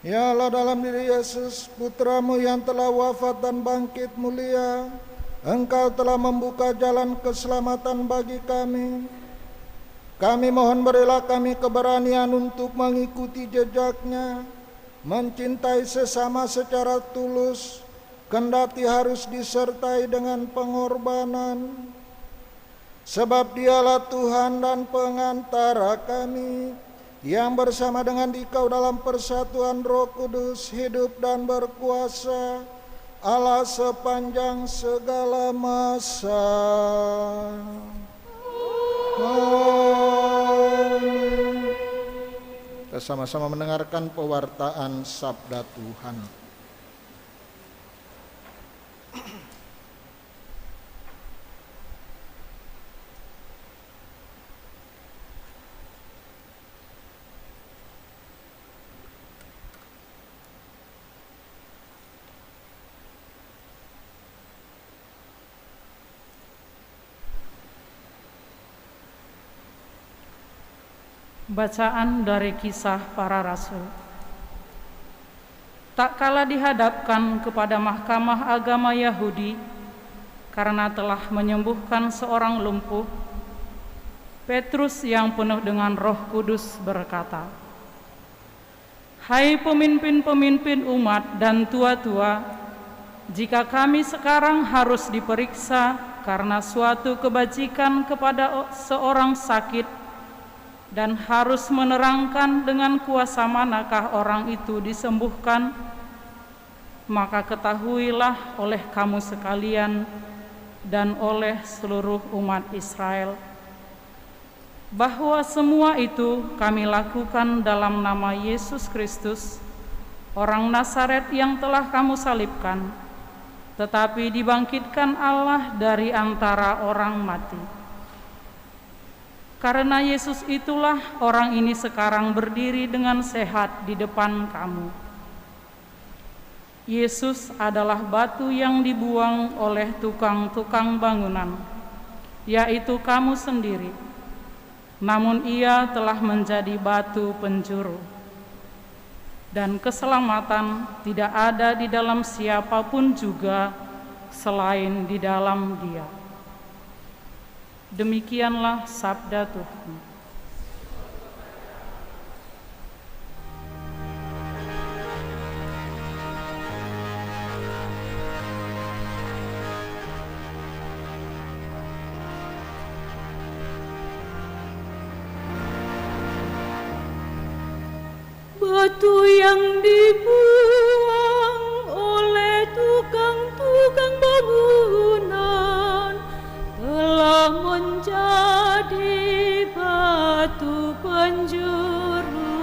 Ialah dalam diri Yesus, Putramu yang telah wafat dan bangkit mulia, Engkau telah membuka jalan keselamatan bagi kami. Kami mohon berilah kami keberanian untuk mengikuti jejaknya, mencintai sesama secara tulus, kendati harus disertai dengan pengorbanan. Sebab Dialah Tuhan dan pengantara kami, yang bersama dengan Dikau dalam persatuan Roh Kudus hidup dan berkuasa Allah sepanjang segala masa. Amin. Kita sama-sama mendengarkan pewartaan sabda Tuhan. Bacaan dari Kisah Para Rasul. Tak kala dihadapkan kepada mahkamah agama Yahudi karena telah menyembuhkan seorang lumpuh, Petrus yang penuh dengan Roh Kudus berkata, "Hai pemimpin-pemimpin umat dan tua-tua, jika kami sekarang harus diperiksa karena suatu kebajikan kepada seorang sakit dan harus menerangkan dengan kuasa manakah orang itu disembuhkan, maka ketahuilah oleh kamu sekalian dan oleh seluruh umat Israel bahwa semua itu kami lakukan dalam nama Yesus Kristus, orang Nazaret yang telah kamu salibkan, tetapi dibangkitkan Allah dari antara orang mati. Karena Yesus itulah orang ini sekarang berdiri dengan sehat di depan kamu. Yesus adalah batu yang dibuang oleh tukang-tukang bangunan, yaitu kamu sendiri. Namun ia telah menjadi batu penjuru. Dan keselamatan tidak ada di dalam siapapun juga selain di dalam Dia." Demikianlah sabda Tuhan. Batu yang dibuang oleh tukang-tukang bangunan telah menjadi batu penjuru.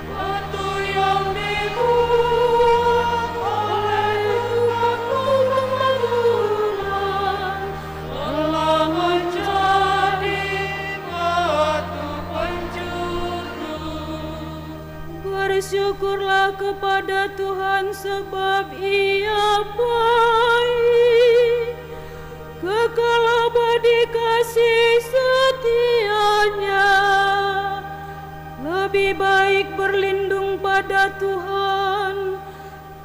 Batu yang dibuang oleh tukang-tukang bangunan telah menjadi batu penjuru. Bersyukurlah kepada Tuhan sebab Ia baik, kekal abadi kasih setianya. Lebih baik berlindung pada Tuhan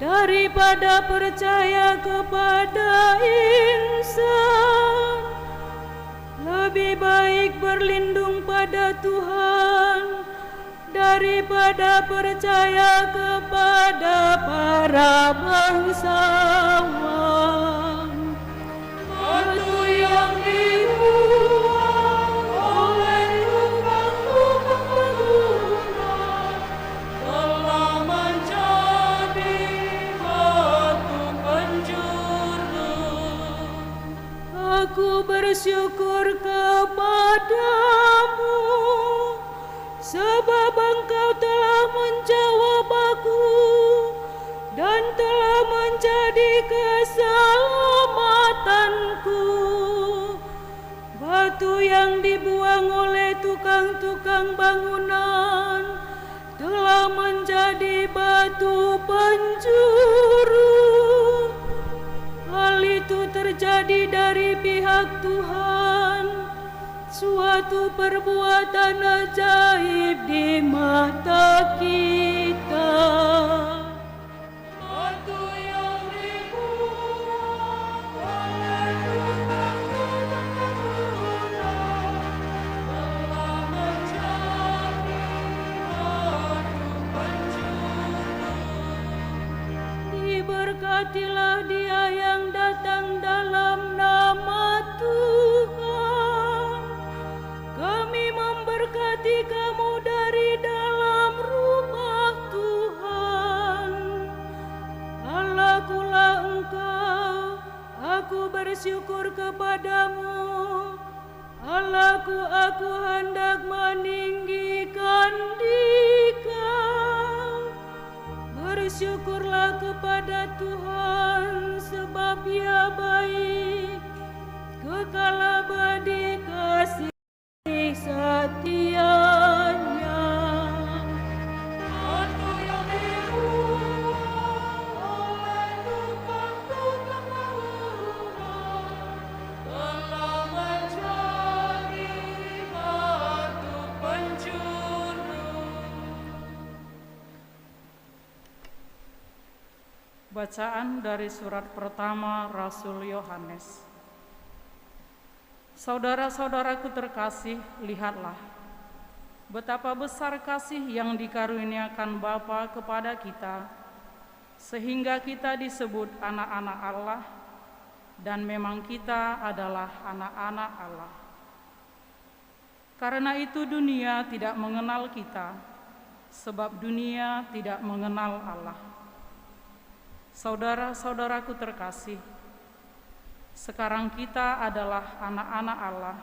daripada percaya kepada insan. Lebih baik berlindung pada Tuhan daripada percaya kepada para bangsawan. Batu yang dibuang oleh tukang-tukang bangunan telah menjadi batu penjuru. Aku bersyukur kepadamu sebab Engkau telah menjawab aku dan telah menjadi keselamatanku. Batu yang dibuang oleh tukang-tukang bangunan telah menjadi batu penjuru. Hal itu terjadi dari pihak Tuhan, suatu suatu perbuatan ajaib di mata kita. Batu yang dibuang oleh telah menjadi batu penjuru. Diberkatilah Dia yang datang dalam nama Tuhan. Kami memberkati kamu dari dalam rumah Tuhan. Allahkulah Engkau, aku bersyukur kepadamu. Allahku, aku hendak meninggikan Dikau. Bersyukurlah kepada Tuhan, sebab Ia baik, kekal abadi kasih setianya. Batu yang dibuang oleh tukang-tukang bangunan telah menjadi batu penjuru. Bacaan dari surat pertama Rasul Yohanes. Saudara-saudaraku terkasih, lihatlah betapa besar kasih yang dikaruniakan Bapa kepada kita, sehingga kita disebut anak-anak Allah, dan memang kita adalah anak-anak Allah. Karena itu dunia tidak mengenal kita, sebab dunia tidak mengenal Allah. Saudara-saudaraku terkasih, sekarang kita adalah anak-anak Allah,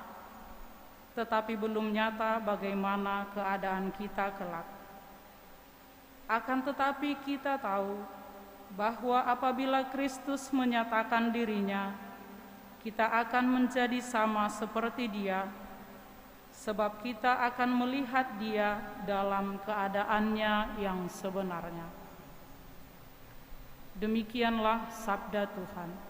tetapi belum nyata bagaimana keadaan kita kelak. Akan tetapi kita tahu bahwa apabila Kristus menyatakan dirinya, kita akan menjadi sama seperti Dia, sebab kita akan melihat Dia dalam keadaannya yang sebenarnya. Demikianlah sabda Tuhan.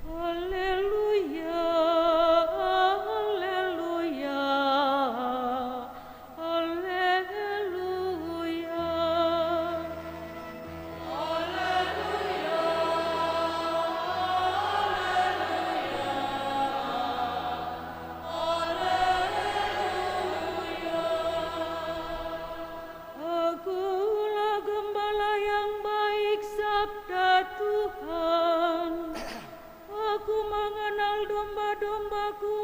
Haleluya, haleluya, haleluya. Akulah gembala yang baik, sabda Tuhan. Aku mengenal domba-dombaku,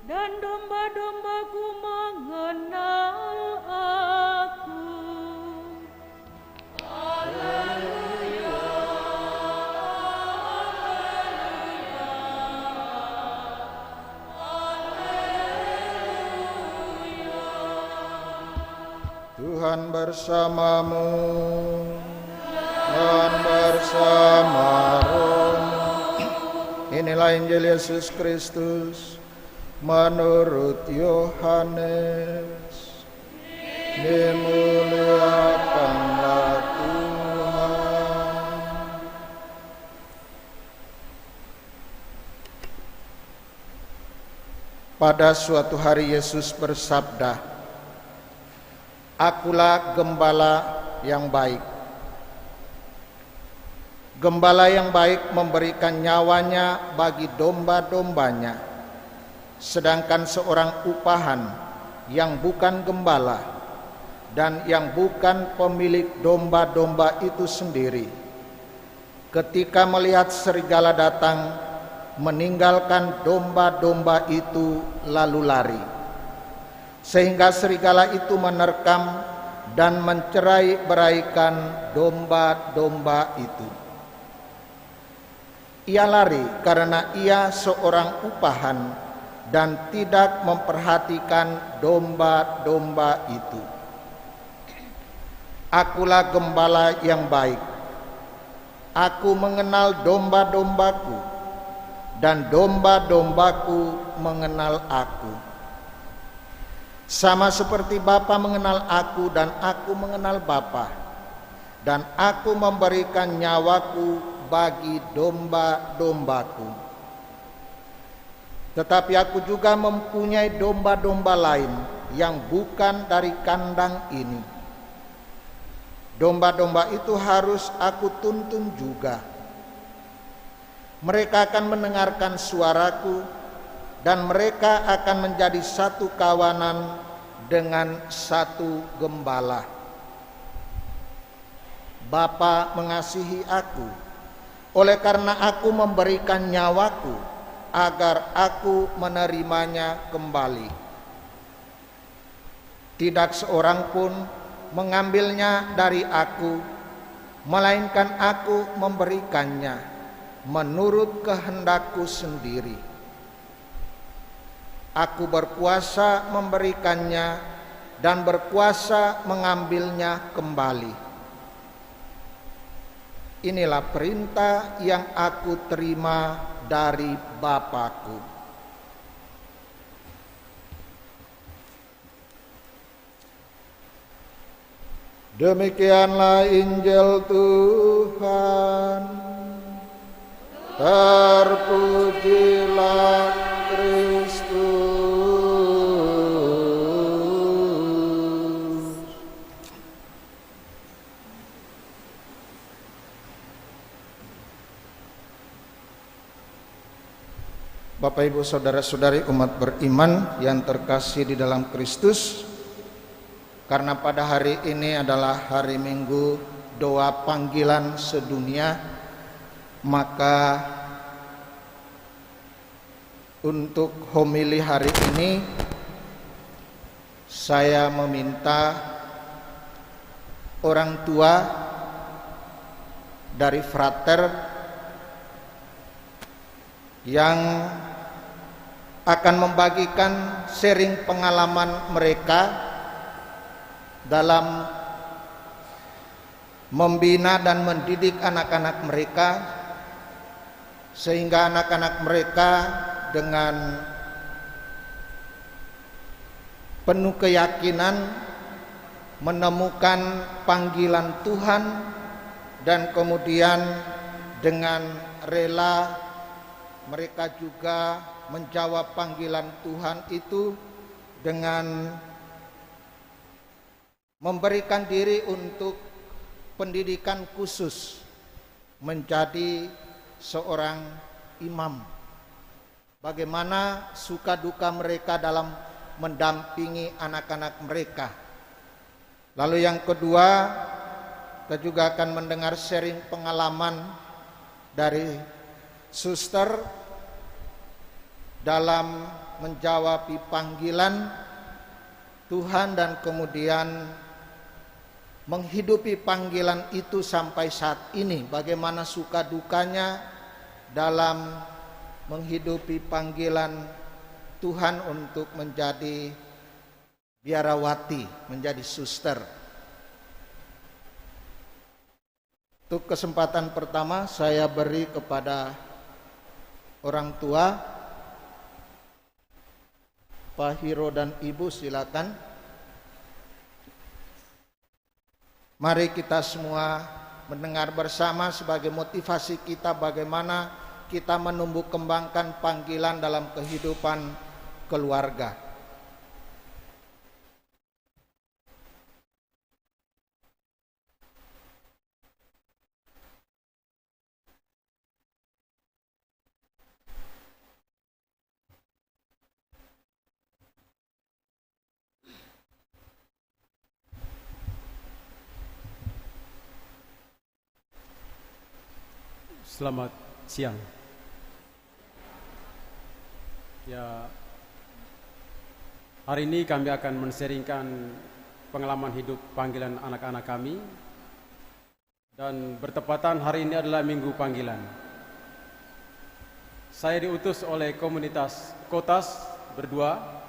dan domba-dombaku mengenal aku. Haleluya, haleluya, haleluya. Tuhan bersamamu dan bersama rohmu. Inilah Injil Yesus Kristus menurut Yohanes. Dimuliakanlah Tuhan. Pada suatu hari Yesus bersabda, "Akulah gembala yang baik. Gembala yang baik memberikan nyawanya bagi domba-dombanya. Sedangkan seorang upahan yang bukan gembala dan yang bukan pemilik domba-domba itu sendiri, ketika melihat serigala datang, meninggalkan domba-domba itu lalu lari. Sehingga serigala itu menerkam dan mencerai-beraikan domba-domba itu. Ia lari karena ia seorang upahan dan tidak memperhatikan domba-domba itu. Akulah gembala yang baik. Aku mengenal domba-dombaku, dan domba-dombaku mengenal aku. Sama seperti Bapa mengenal aku dan aku mengenal Bapa, dan aku memberikan nyawaku bagi domba-dombaku. Tetapi aku juga mempunyai domba-domba lain yang bukan dari kandang ini. Domba-domba itu harus aku tuntun juga. Mereka akan mendengarkan suaraku, dan mereka akan menjadi satu kawanan dengan satu gembala. Bapa mengasihi aku, oleh karena aku memberikan nyawaku, agar aku menerimanya kembali. Tidak seorang pun mengambilnya dari aku, melainkan aku memberikannya menurut kehendakku sendiri. Aku berkuasa memberikannya dan berkuasa mengambilnya kembali. Inilah perintah yang aku terima dari Bapa-Ku. Demikianlah Injil Tuhan. Terpujilah Kristus. Bapak Ibu saudara-saudari umat beriman yang terkasih di dalam Kristus, karena pada hari ini adalah hari Minggu doa panggilan sedunia, maka untuk homili hari ini saya meminta orang tua dari frater yang akan membagikan sharing pengalaman mereka dalam membina dan mendidik anak-anak mereka, sehingga anak-anak mereka dengan penuh keyakinan menemukan panggilan Tuhan, dan kemudian dengan rela mereka juga menjawab panggilan Tuhan itu dengan memberikan diri untuk pendidikan khusus menjadi seorang imam. Bagaimana suka duka mereka dalam mendampingi anak-anak mereka. Lalu yang kedua, kita juga akan mendengar sharing pengalaman dari suster dalam menjawab panggilan Tuhan dan kemudian menghidupi panggilan itu sampai saat ini. Bagaimana suka dukanya dalam menghidupi panggilan Tuhan untuk menjadi biarawati, menjadi suster. Untuk kesempatan pertama saya beri kepada orang tua, Pak Hiro dan Ibu, silakan. Mari kita semua mendengar bersama sebagai motivasi kita bagaimana kita menumbuh kembangkan panggilan dalam kehidupan keluarga. Selamat siang. Ya, hari ini kami akan men-sharingkan pengalaman hidup panggilan anak-anak kami, dan bertepatan hari ini adalah Minggu Panggilan. Saya diutus oleh komunitas Kotas berdua,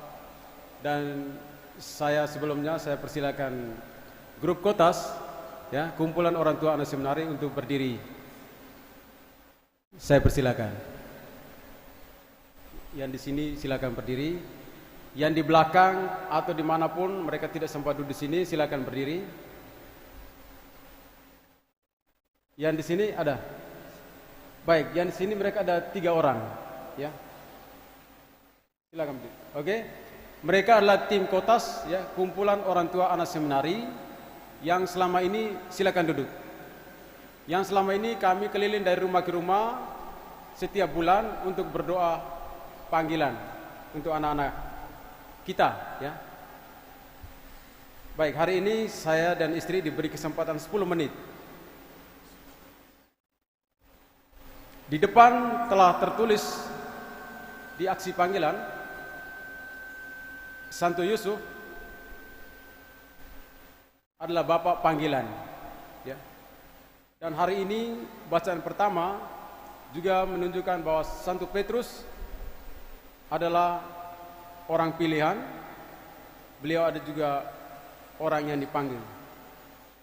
dan sebelumnya saya persilakan grup Kotas, ya, kumpulan orang tua anak seminari, untuk berdiri. Saya persilakan. Yang di sini silakan berdiri. Yang di belakang atau dimanapun mereka tidak sempat duduk di sini, silakan berdiri. Yang di sini ada. Baik, yang di sini mereka ada 3 orang, ya. Silakan berdiri. Oke. Mereka adalah tim Kotas, ya, kumpulan orang tua anak seminari yang selama ini, silakan duduk. Yang selama ini kami keliling dari rumah ke rumah setiap bulan untuk berdoa panggilan untuk anak-anak kita, ya. Baik, hari ini saya dan istri diberi kesempatan 10 menit. Di depan telah tertulis di aksi panggilan Santo Yusuf adalah Bapak panggilan, ya. Dan hari ini bacaan pertama juga menunjukkan bahwa Santo Petrus adalah orang pilihan. Beliau ada juga orang yang dipanggil.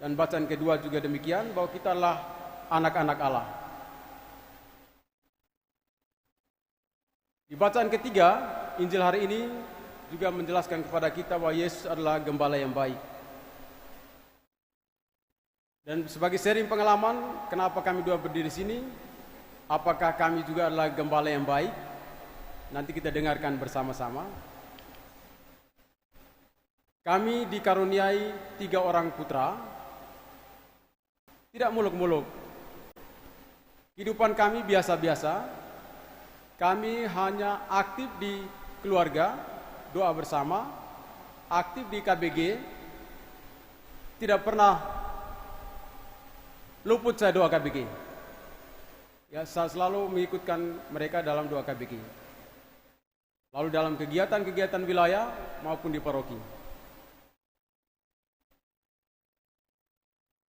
Dan bacaan kedua juga demikian, bahwa kita adalah anak-anak Allah. Di bacaan ketiga, Injil hari ini juga menjelaskan kepada kita bahwa Yesus adalah gembala yang baik. Dan sebagai sharing pengalaman, kenapa kami dua berdiri di sini? Apakah kami juga adalah gembala yang baik? Nanti kita dengarkan bersama-sama. Kami dikaruniai 3 orang putra, tidak muluk-muluk. Kehidupan kami biasa-biasa. Kami hanya aktif di keluarga, doa bersama, aktif di KBG, tidak pernah luput saya doa KBG. Ya, saya selalu mengikutkan mereka dalam doa KBG. Lalu dalam kegiatan-kegiatan wilayah maupun di paroki.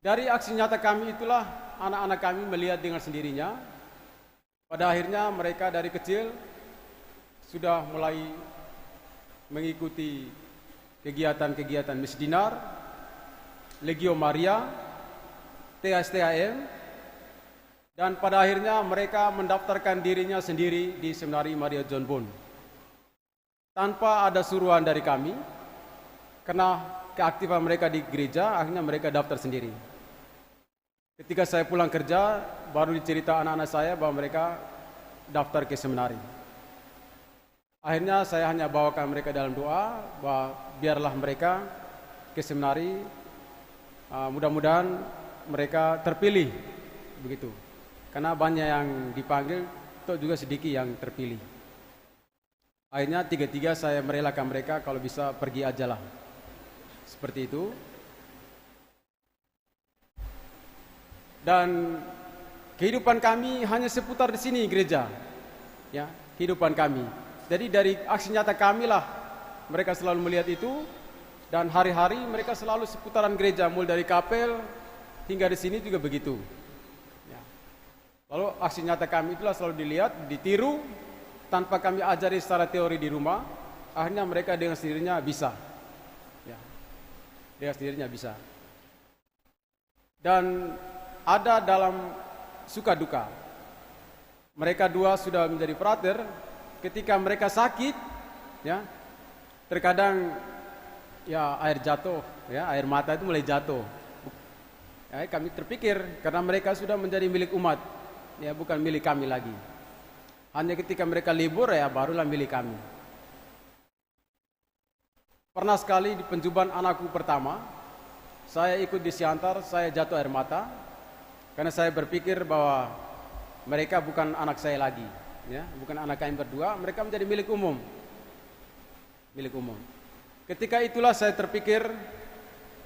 Dari aksi nyata kami itulah anak-anak kami melihat dengan sendirinya. Pada akhirnya mereka dari kecil sudah mulai mengikuti kegiatan-kegiatan Misdinar, Legio Maria, TSTAM, dan pada akhirnya mereka mendaftarkan dirinya sendiri di Seminari Maria John Bone. Tanpa ada suruhan dari kami, karena keaktifan mereka di gereja, akhirnya mereka daftar sendiri. Ketika saya pulang kerja, baru dicerita anak-anak saya bahwa mereka daftar ke seminari. Akhirnya saya hanya bawakan mereka dalam doa, bahwa biarlah mereka ke seminari, mudah-mudahan mereka terpilih, begitu. Karena banyak yang dipanggil, atau juga sedikit yang terpilih. Akhirnya 3-3 saya merelakan mereka kalau bisa pergi ajalah. Seperti itu. Dan kehidupan kami hanya seputar di sini gereja, ya, kehidupan kami. Jadi dari aksi nyata kami lah mereka selalu melihat itu, dan hari-hari mereka selalu seputaran gereja, mulai dari kapel hingga di sini juga begitu. Ya. Lalu aksi nyata kami itulah selalu dilihat, ditiru, tanpa kami ajari secara teori di rumah. Akhirnya mereka dengan sendirinya bisa, ya, dengan sendirinya bisa. Dan ada dalam suka duka. Mereka dua sudah menjadi frater. Ketika mereka sakit, ya, terkadang ya air jatuh, ya, air mata itu mulai jatuh. Ya, kami terpikir karena mereka sudah menjadi milik umat, ya, bukan milik kami lagi. Hanya ketika mereka libur, ya, barulah milik kami. Pernah sekali di penjuban anakku pertama, saya ikut di Siantar, saya jatuh air mata. Karena saya berpikir bahwa mereka bukan anak saya lagi, ya, bukan anak kami berdua, mereka menjadi milik umum. Milik umum. Ketika itulah saya terpikir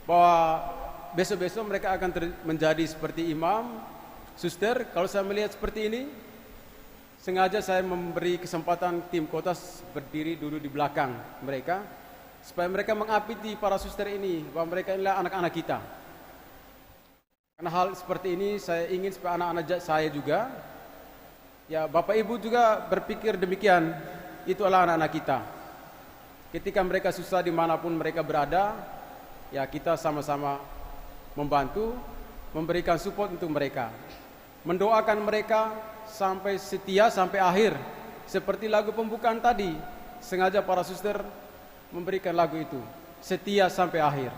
bahwa besok-besok mereka akan menjadi seperti imam, suster. Kalau saya melihat seperti ini, sengaja saya memberi kesempatan tim Kotas berdiri dulu di belakang mereka, supaya mereka mengapiti para suster ini, bahwa mereka inilah anak-anak kita. Karena hal seperti ini saya ingin supaya anak-anak saya juga, ya, Bapak Ibu juga berpikir demikian. Itu adalah anak-anak kita. Ketika mereka susah dimanapun mereka berada, ya, kita sama-sama membantu, memberikan support untuk mereka, mendoakan mereka sampai setia sampai akhir. Seperti lagu pembukaan tadi, sengaja para suster memberikan lagu itu, setia sampai akhir.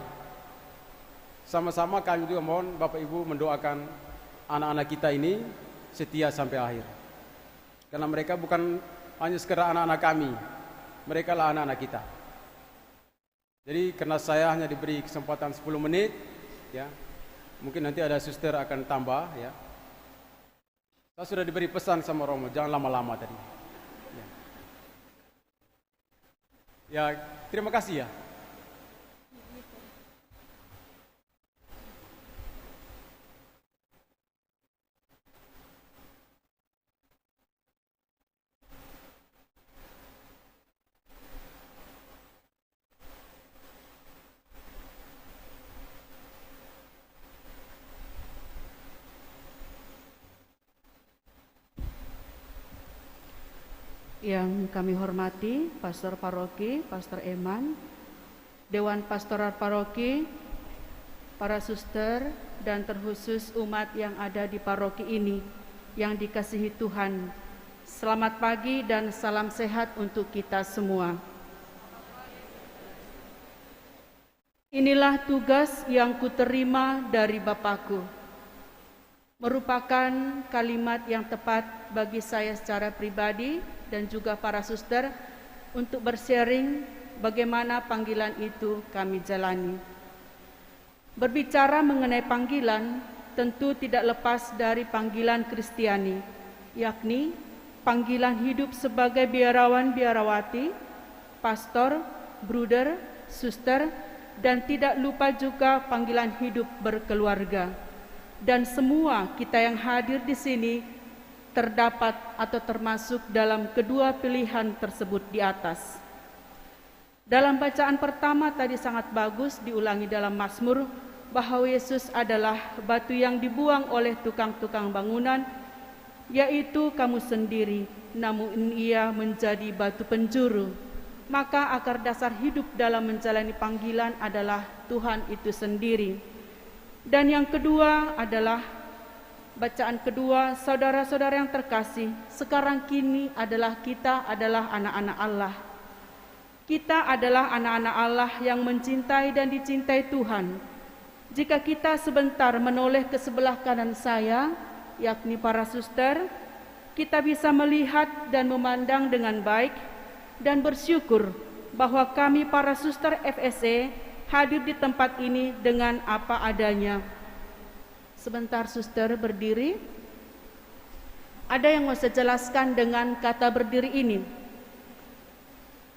Sama-sama kami juga mohon Bapak Ibu mendoakan anak-anak kita ini setia sampai akhir. Karena mereka bukan hanya sekedar anak-anak kami, mereka lah anak-anak kita. Jadi karena saya hanya diberi kesempatan 10 menit, ya, mungkin nanti ada suster akan tambah, ya. Saya sudah diberi pesan sama Romo, jangan lama-lama tadi. Ya, terima kasih ya. Yang kami hormati Pastor Paroki, Pastor Eman, Dewan Pastoral Paroki, para suster, dan terkhusus umat yang ada di paroki ini yang dikasihi Tuhan. Selamat pagi dan salam sehat untuk kita semua. Inilah tugas yang kuterima dari Bapakku. Merupakan kalimat yang tepat bagi saya secara pribadi dan juga para suster untuk bersharing bagaimana panggilan itu kami jalani. Berbicara mengenai panggilan tentu tidak lepas dari panggilan Kristiani, yakni panggilan hidup sebagai biarawan-biarawati, pastor, bruder, suster, dan tidak lupa juga panggilan hidup berkeluarga. Dan semua kita yang hadir di sini terdapat atau termasuk dalam kedua pilihan tersebut di atas. Dalam bacaan pertama tadi sangat bagus diulangi dalam Mazmur bahwa Yesus adalah batu yang dibuang oleh tukang-tukang bangunan, yaitu kamu sendiri, namun ia menjadi batu penjuru. Maka akar dasar hidup dalam menjalani panggilan adalah Tuhan itu sendiri. Dan yang kedua adalah bacaan kedua, saudara-saudara yang terkasih, sekarang kini adalah kita adalah anak-anak Allah. Kita adalah anak-anak Allah yang mencintai dan dicintai Tuhan. Jika kita sebentar menoleh ke sebelah kanan saya, yakni para suster, kita bisa melihat dan memandang dengan baik dan bersyukur bahwa kami para suster FSC hadir di tempat ini dengan apa adanya. Sebentar suster berdiri. Ada yang mau saya jelaskan dengan kata berdiri ini.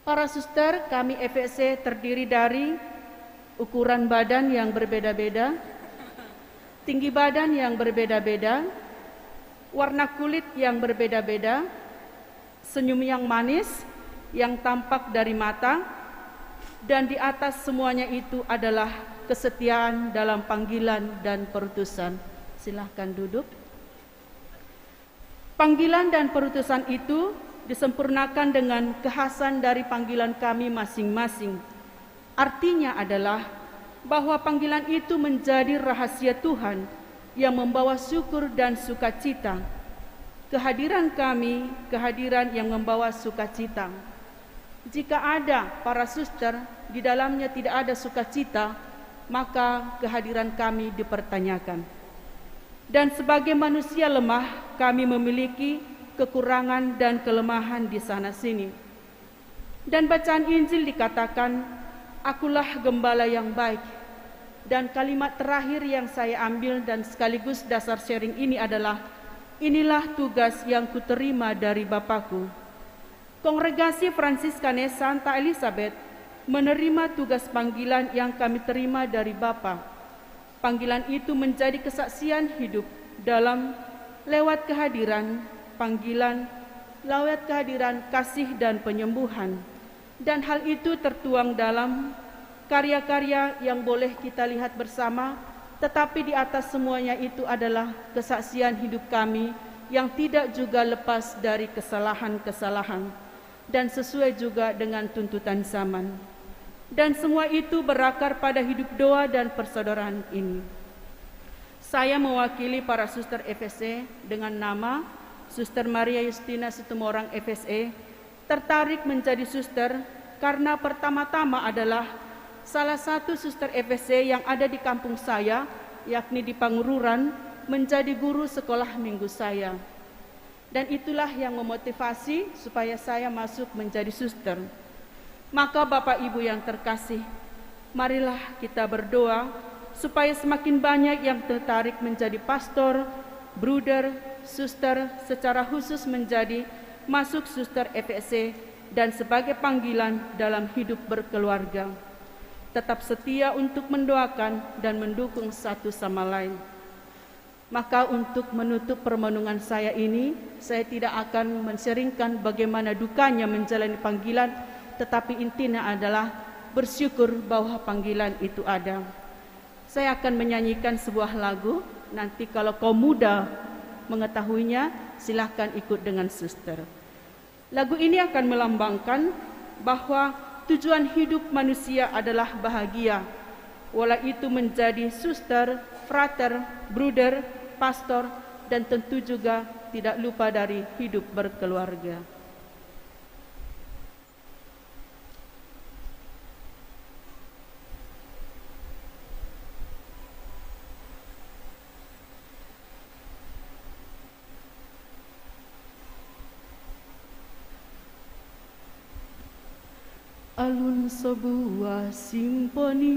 Para suster kami FSC terdiri dari ukuran badan yang berbeda-beda, tinggi badan yang berbeda-beda, warna kulit yang berbeda-beda, senyum yang manis yang tampak dari mata, dan di atas semuanya itu adalah kesetiaan dalam panggilan dan perutusan. Silahkan duduk. Panggilan dan perutusan itu disempurnakan dengan kekhasan dari panggilan kami masing-masing. Artinya adalah bahwa panggilan itu menjadi rahasia Tuhan yang membawa syukur dan sukacita. Kehadiran kami, kehadiran yang membawa sukacita. Jika ada para suster, di dalamnya tidak ada sukacita, maka kehadiran kami dipertanyakan. Dan sebagai manusia lemah, kami memiliki kekurangan dan kelemahan di sana-sini. Dan bacaan Injil dikatakan, akulah gembala yang baik. Dan kalimat terakhir yang saya ambil dan sekaligus dasar sharing ini adalah, inilah tugas yang kuterima dari Bapakku. Kongregasi Fransiskanes Santa Elizabeth menerima tugas panggilan yang kami terima dari Bapa. Panggilan itu menjadi kesaksian hidup dalam lewat kehadiran, panggilan, lewat kehadiran kasih dan penyembuhan. Dan hal itu tertuang dalam karya-karya yang boleh kita lihat bersama, tetapi di atas semuanya itu adalah kesaksian hidup kami yang tidak juga lepas dari kesalahan-kesalahan dan sesuai juga dengan tuntutan zaman. Dan semua itu berakar pada hidup doa dan persaudaraan ini. Saya mewakili para suster FSC dengan nama Suster Maria Justina Situmorang FSC, tertarik menjadi suster karena pertama-tama adalah salah satu suster FSC yang ada di kampung saya, yakni di Pangururan, menjadi guru sekolah minggu saya. Dan itulah yang memotivasi supaya saya masuk menjadi suster. Maka Bapak Ibu yang terkasih, marilah kita berdoa supaya semakin banyak yang tertarik menjadi pastor, bruder, suster, secara khusus menjadi masuk suster FSC dan sebagai panggilan dalam hidup berkeluarga. Tetap setia untuk mendoakan dan mendukung satu sama lain. Maka untuk menutup permenungan saya ini, saya tidak akan menseringkan bagaimana dukanya menjalani panggilan, tetapi intinya adalah bersyukur bahwa panggilan itu ada. Saya akan menyanyikan sebuah lagu, nanti kalau kaum muda mengetahuinya, silahkan ikut dengan suster. Lagu ini akan melambangkan bahwa tujuan hidup manusia adalah bahagia, walau itu menjadi suster, frater, bruder, pastor, dan tentu juga tidak lupa dari hidup berkeluarga. Alun sebuah simfoni,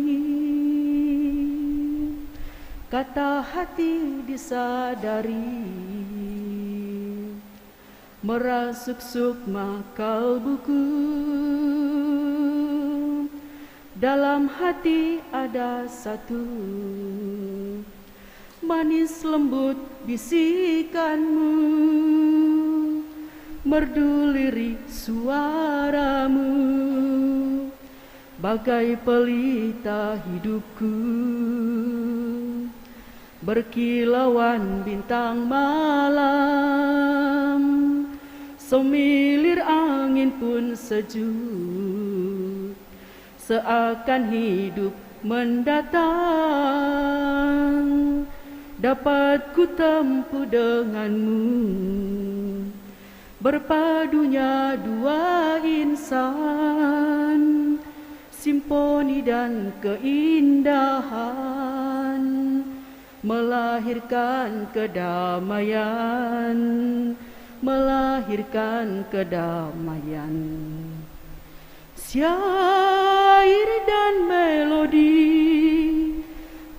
kata hati disadari, merasuk sukma kalbuku. Dalam hati ada satu manis lembut bisikanmu, merdu lirik suaramu, bagai pelita hidupku, berkilauan bintang malam, semilir angin pun sejuk, seakan hidup mendatang, dapat ku tempuh denganmu. Berpadunya dua insan, simfoni dan keindahan, melahirkan kedamaian, melahirkan kedamaian. Syair dan melodi,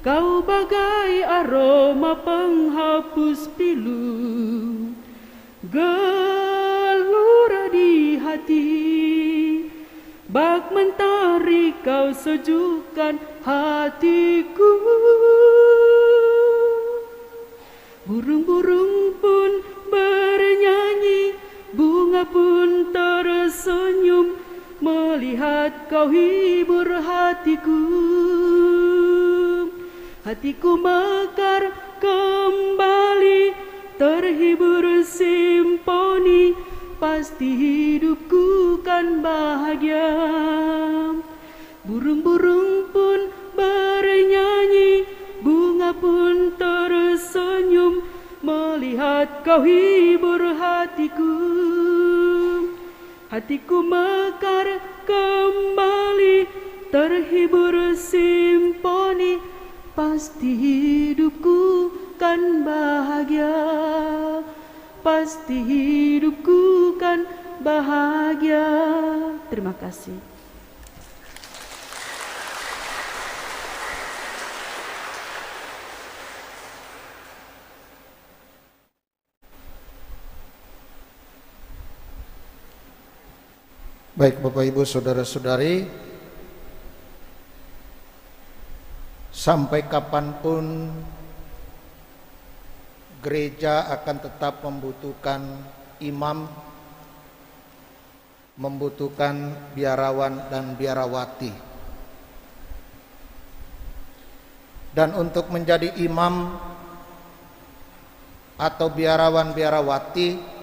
kau bagai aroma penghapus pilu, gelora di hati, bak mentari kau sejukkan hatiku. Burung-burung pun bernyanyi, bunga pun tersenyum, melihat kau hibur hatiku. Hatiku mekar kembali, terhibur simfoni, pasti hidupku kan bahagia. Burung-burung pun bernyanyi, bunga pun tersenyum, melihat kau hibur hatiku. Hatiku mekar kembali, terhibur simfoni, pasti hidupku kan bahagia, pasti hidupku kan bahagia. Terima kasih. Baik Bapak Ibu Saudara-saudari, sampai kapanpun gereja akan tetap membutuhkan imam, membutuhkan biarawan dan biarawati. Dan untuk menjadi imam atau biarawan biarawati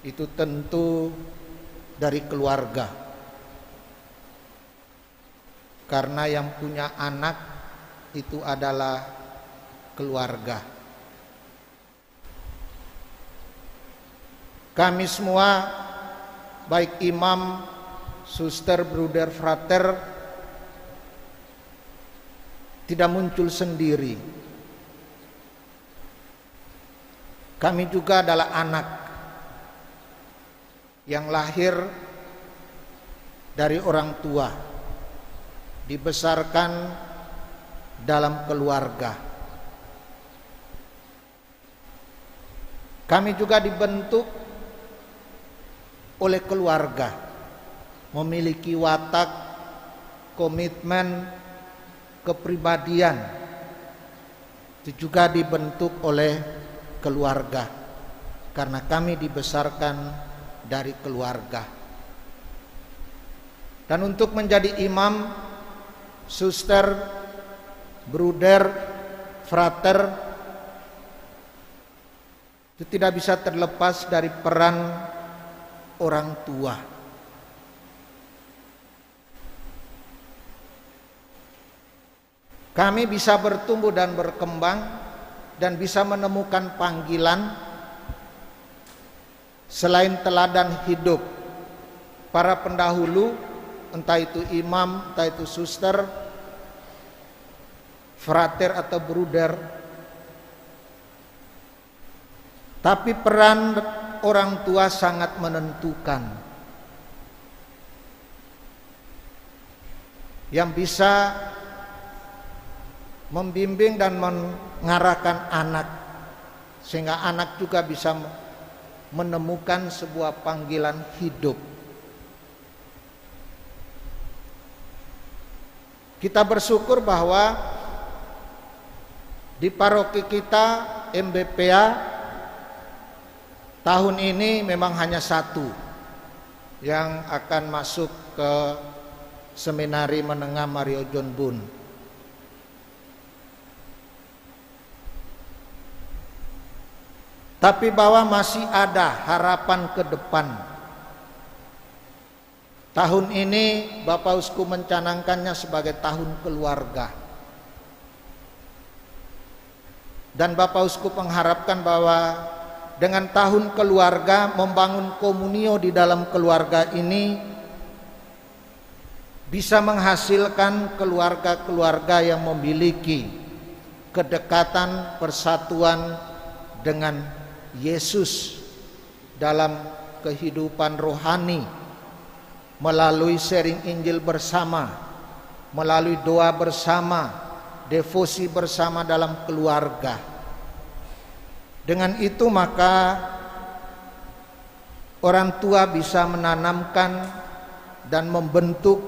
itu tentu dari keluarga. Karena yang punya anak itu adalah keluarga. Kami semua baik imam, suster, bruder, frater, tidak muncul sendiri. Kami juga adalah anak yang lahir dari orang tua, dibesarkan dalam keluarga. Kami juga dibentuk oleh keluarga, memiliki watak, komitmen, kepribadian. Itu juga dibentuk oleh keluarga, karena kami dibesarkan dari keluarga. Dan untuk menjadi imam, suster, bruder, frater, itu tidak bisa terlepas dari peran orang tua. Kami bisa bertumbuh dan berkembang dan bisa menemukan panggilan selain teladan hidup para pendahulu, entah itu imam, entah itu suster, frater atau bruder. Tapi peran orang tua sangat menentukan, yang bisa membimbing dan mengarahkan anak, sehingga anak juga bisa menemukan sebuah panggilan hidup. Kita bersyukur bahwa di paroki kita MBPA tahun ini memang hanya satu yang akan masuk ke seminari menengah Mario John Boon. Tapi bahwa masih ada harapan ke depan. Tahun ini Bapak Uskup mencanangkannya sebagai tahun keluarga. Dan Bapak Uskup mengharapkan bahwa dengan tahun keluarga, membangun komunio di dalam keluarga ini bisa menghasilkan keluarga-keluarga yang memiliki kedekatan, persatuan dengan Yesus dalam kehidupan rohani, melalui sharing Injil bersama, melalui doa bersama, devosi bersama dalam keluarga. Dengan itu maka orang tua bisa menanamkan dan membentuk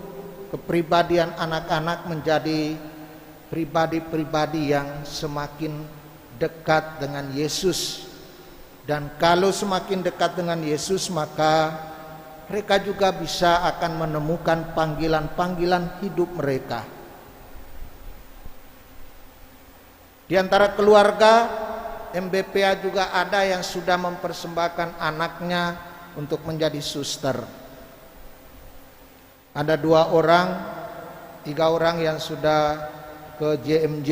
kepribadian anak-anak menjadi pribadi-pribadi yang semakin dekat dengan Yesus. Dan kalau semakin dekat dengan Yesus, maka mereka juga bisa akan menemukan panggilan-panggilan hidup mereka. Di antara keluarga MBPA juga ada yang sudah mempersembahkan anaknya untuk menjadi suster. Ada 2 orang, 3 orang yang sudah ke JMJ.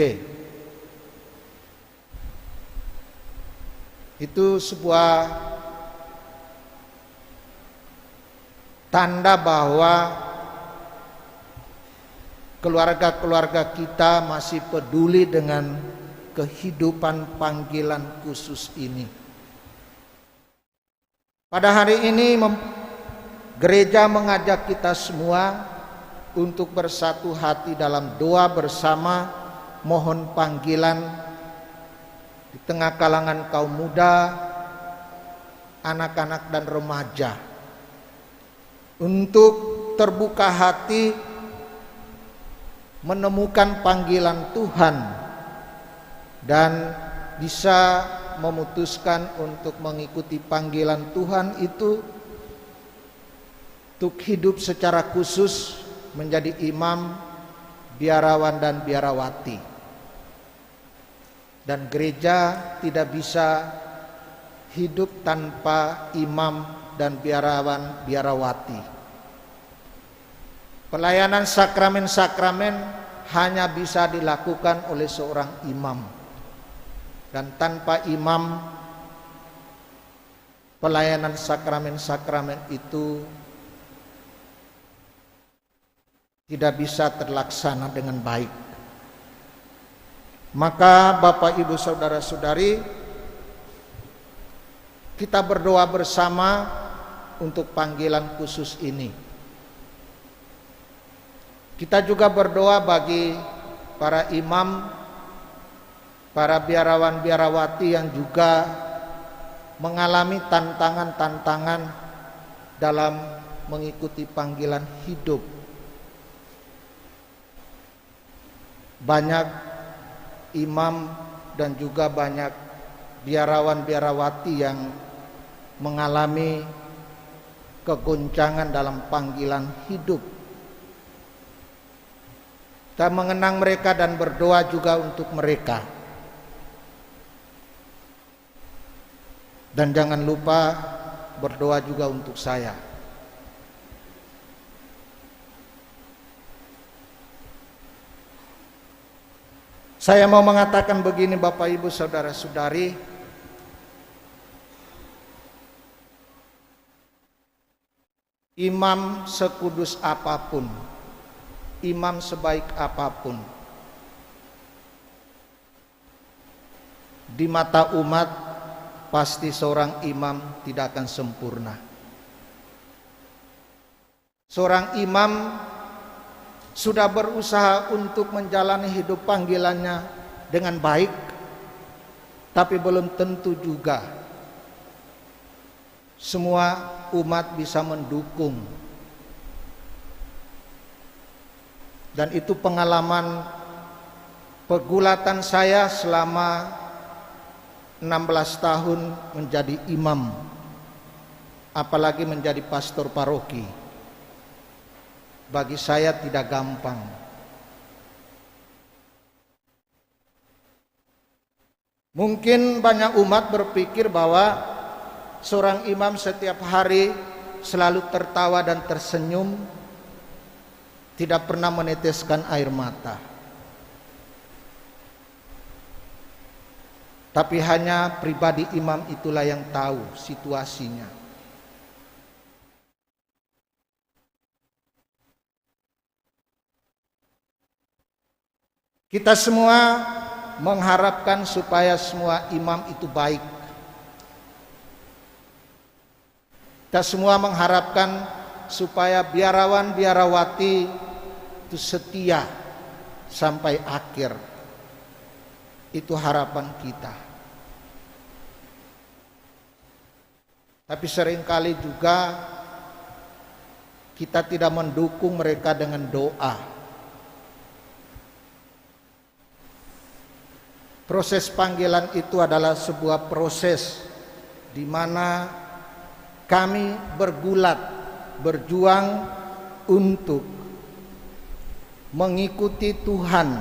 Itu sebuah tanda bahwa keluarga-keluarga kita masih peduli dengan kehidupan panggilan khusus ini. Pada hari ini gereja mengajak kita semua untuk bersatu hati dalam doa bersama, mohon panggilan di tengah kalangan kaum muda, anak-anak dan remaja, untuk terbuka hati menemukan panggilan Tuhan dan bisa memutuskan untuk mengikuti panggilan Tuhan itu untuk hidup secara khusus menjadi imam, biarawan dan biarawati. Dan gereja tidak bisa hidup tanpa imam dan biarawan, biarawati. Pelayanan sakramen-sakramen hanya bisa dilakukan oleh seorang imam. Dan tanpa imam, pelayanan sakramen-sakramen itu tidak bisa terlaksana dengan baik. Maka Bapak Ibu Saudara-saudari, kita berdoa bersama untuk panggilan khusus ini. Kita juga berdoa bagi para imam, para biarawan-biarawati yang juga mengalami tantangan-tantangan dalam mengikuti panggilan hidup. Banyak imam dan juga banyak biarawan-biarawati yang mengalami kegoncangan dalam panggilan hidup. Kita mengenang mereka dan berdoa juga untuk mereka. Dan jangan lupa berdoa juga untuk saya. Saya mau mengatakan begini Bapak Ibu Saudara-saudari, imam sekudus apapun, imam sebaik apapun, di mata umat pasti seorang imam tidak akan sempurna. Seorang imam sudah berusaha untuk menjalani hidup panggilannya dengan baik, tapi belum tentu juga semua umat bisa mendukung. Dan itu pengalaman pergulatan saya selama 16 tahun menjadi imam, apalagi menjadi pastor paroki. Bagi saya tidak gampang. Mungkin banyak umat berpikir bahwa seorang imam setiap hari selalu tertawa dan tersenyum, tidak pernah meneteskan air mata. Tapi hanya pribadi imam itulah yang tahu situasinya. Kita semua mengharapkan supaya semua imam itu baik. Kita semua mengharapkan supaya biarawan-biarawati itu setia sampai akhir. Itu harapan kita. Tapi seringkali juga kita tidak mendukung mereka dengan doa. Proses panggilan itu adalah sebuah proses di mana kami bergulat, berjuang untuk mengikuti Tuhan,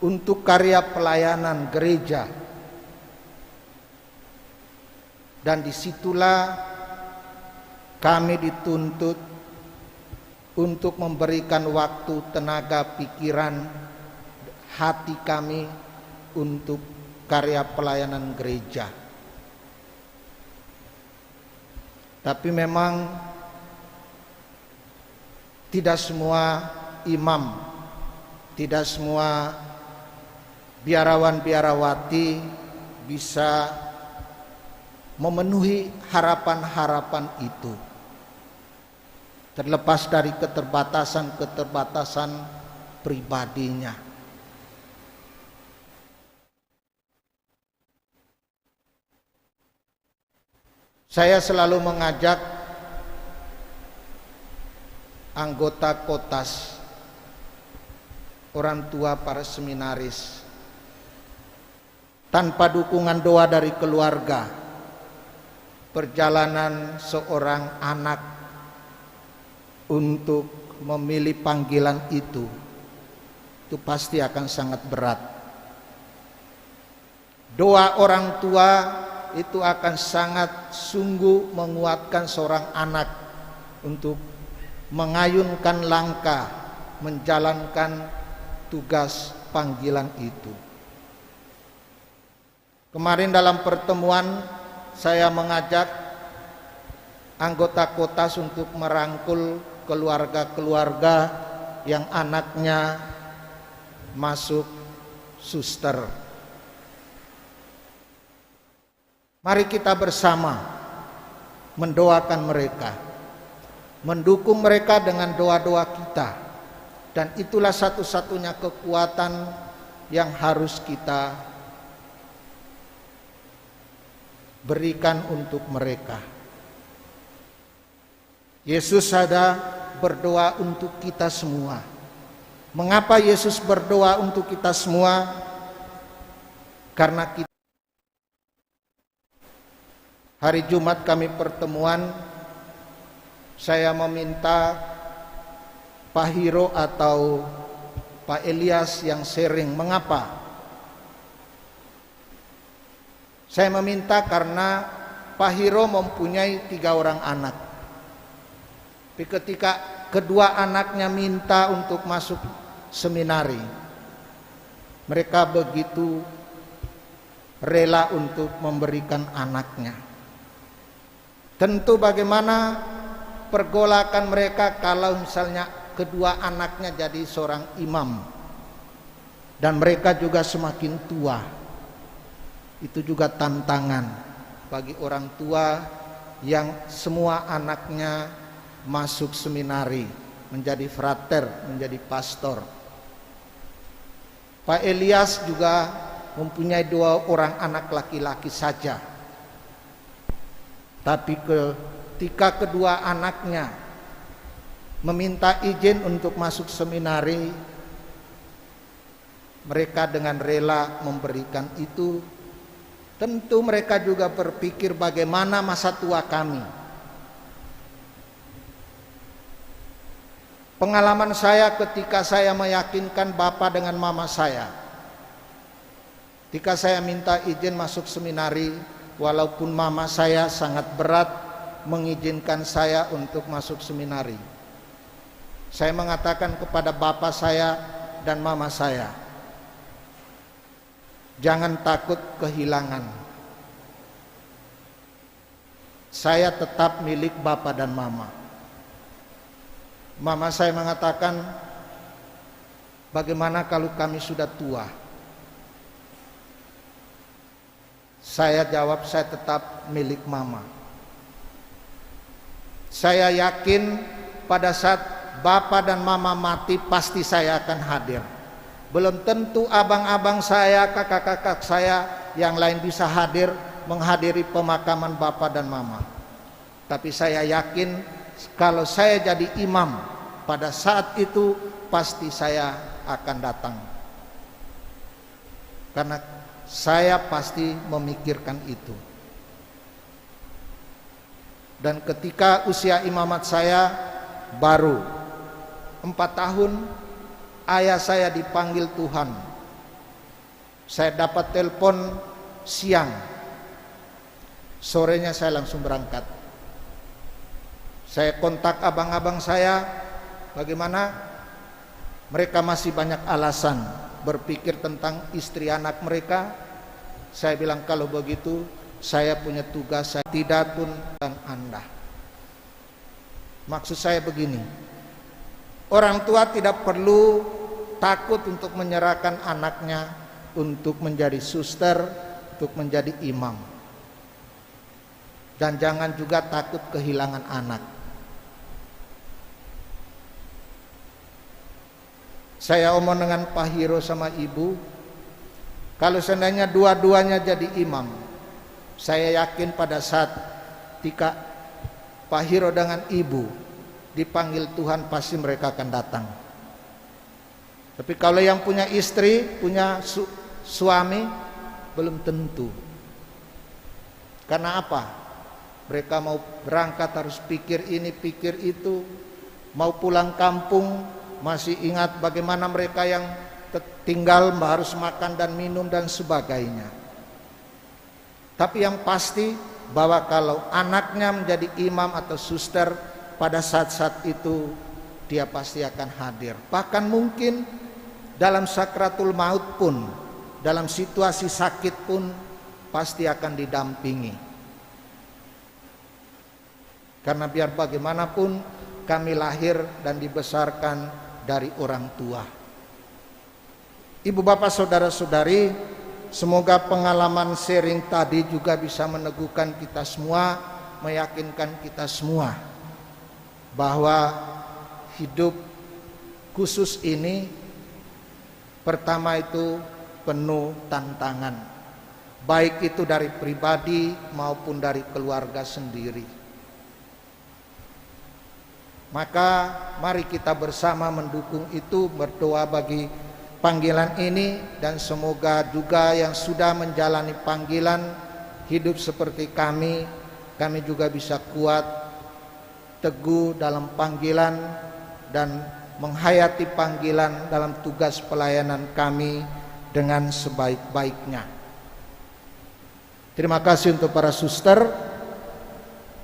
untuk karya pelayanan gereja. Dan disitulah kami dituntut untuk memberikan waktu, tenaga, pikiran, hati kami untuk karya pelayanan gereja. Tapi memang tidak semua imam, tidak semua biarawan-biarawati bisa memenuhi harapan-harapan itu. Terlepas dari keterbatasan-keterbatasan pribadinya. Saya selalu mengajak anggota Kotas, orang tua para seminaris, tanpa dukungan doa dari keluarga, perjalanan seorang anak untuk memilih panggilan itu pasti akan sangat berat. Doa orang tua itu akan sangat sungguh menguatkan seorang anak untuk mengayunkan langkah menjalankan tugas panggilan itu. Kemarin dalam pertemuan saya mengajak anggota Kotas untuk merangkul keluarga-keluarga yang anaknya masuk suster. Mari kita bersama mendoakan mereka, mendukung mereka dengan doa-doa kita. Dan itulah satu-satunya kekuatan yang harus kita berikan untuk mereka. Yesus ada berdoa untuk kita semua. Mengapa Yesus berdoa untuk kita semua? Karena kita hari Jumat kami pertemuan, saya meminta Pak Hiro atau Pak Elias yang sharing. Mengapa? Saya meminta karena Pak Hiro mempunyai 3 orang anak. Tapi ketika kedua anaknya minta untuk masuk seminari, mereka begitu rela untuk memberikan anaknya. Tentu bagaimana pergolakan mereka kalau misalnya kedua anaknya jadi seorang imam dan mereka juga semakin tua. Itu juga tantangan bagi orang tua yang semua anaknya masuk seminari, menjadi frater, menjadi pastor. Pak Elias juga mempunyai 2 orang anak laki-laki saja. Tapi ketika kedua anaknya meminta izin untuk masuk seminari, mereka dengan rela memberikan itu. Tentu mereka juga berpikir bagaimana masa tua kami. Pengalaman saya ketika saya meyakinkan bapak dengan mama saya, ketika saya minta izin masuk seminari, walaupun mama saya sangat berat mengizinkan saya untuk masuk seminari, saya mengatakan kepada bapak saya dan mama saya, jangan takut kehilangan. Saya tetap milik bapak dan mama. Mama saya mengatakan, bagaimana kalau kami sudah tua? Saya jawab, saya tetap milik mama. Saya yakin pada saat bapak dan mama mati pasti saya akan hadir. Belum tentu abang-abang saya, kakak-kakak saya yang lain bisa hadir menghadiri pemakaman bapak dan mama. Tapi saya yakin kalau saya jadi imam, pada saat itu pasti saya akan datang. Karena saya pasti memikirkan itu. Dan ketika usia imamat saya baru 4 tahun, ayah saya dipanggil Tuhan. Saya dapat telepon siang, sorenya saya langsung berangkat. Saya kontak abang-abang saya, bagaimana mereka masih banyak alasan berpikir tentang istri anak mereka. Saya bilang, kalau begitu saya punya tugas, saya tidak pun dan Anda. Maksud saya begini, orang tua tidak perlu takut untuk menyerahkan anaknya untuk menjadi suster, untuk menjadi imam. Dan jangan juga takut kehilangan anak. Saya omong dengan Pak Hiro sama Ibu, kalau seandainya dua-duanya jadi imam, saya yakin pada saat ketika Pak Hiro dengan Ibu dipanggil Tuhan, pasti mereka akan datang. Tapi kalau yang punya istri, punya suami, belum tentu. Karena apa? Mereka mau berangkat harus pikir ini, pikir itu. Mau pulang kampung, masih ingat bagaimana mereka yang tinggal harus makan dan minum dan sebagainya. Tapi yang pasti bahwa kalau anaknya menjadi imam atau suster, pada saat-saat itu dia pasti akan hadir. Bahkan mungkin dalam sakratul maut pun, dalam situasi sakit pun pasti akan didampingi. Karena biar bagaimanapun kami lahir dan dibesarkan dari orang tua. Ibu bapak saudara-saudari, semoga pengalaman sharing tadi juga bisa meneguhkan kita semua, meyakinkan kita semua bahwa hidup khusus ini pertama itu penuh tantangan, baik itu dari pribadi maupun dari keluarga sendiri. Maka mari kita bersama mendukung itu, berdoa bagi panggilan ini, dan semoga juga yang sudah menjalani panggilan hidup seperti kami juga bisa kuat, teguh dalam panggilan dan menghayati panggilan dalam tugas pelayanan kami dengan sebaik-baiknya. Terima kasih untuk para suster,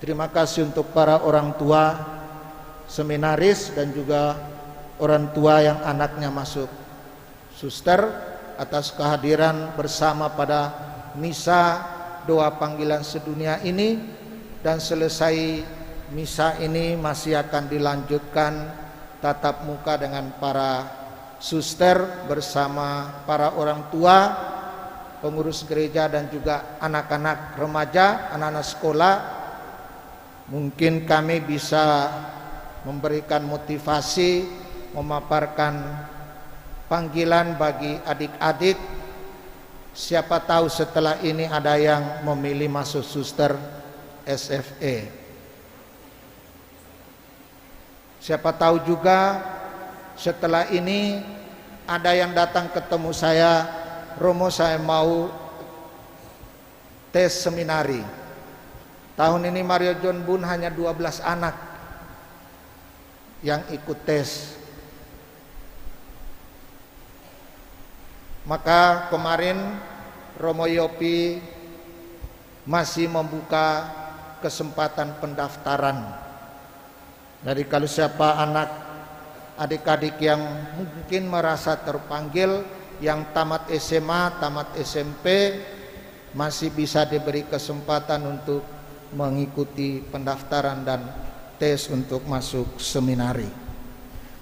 terima kasih untuk para orang tua seminaris dan juga orang tua yang anaknya masuk suster atas kehadiran bersama pada misa doa panggilan sedunia ini, dan selesai misa ini masih akan dilanjutkan tatap muka dengan para suster bersama para orang tua, pengurus gereja dan juga anak-anak remaja, anak-anak sekolah. Mungkin kami bisa memberikan motivasi, memaparkan panggilan bagi adik-adik. Siapa tahu setelah ini ada yang memilih masuk suster SFE. Siapa tahu juga setelah ini ada yang datang ketemu saya, Romo saya mau tes seminari. Tahun ini Mario John Boone hanya 12 anak yang ikut tes. Maka kemarin Romo Yopi masih membuka kesempatan pendaftaran. Jadi kalau siapa anak adik-adik yang mungkin merasa terpanggil, yang tamat SMA, tamat SMP, masih bisa diberi kesempatan untuk mengikuti pendaftaran dan tes untuk masuk seminari.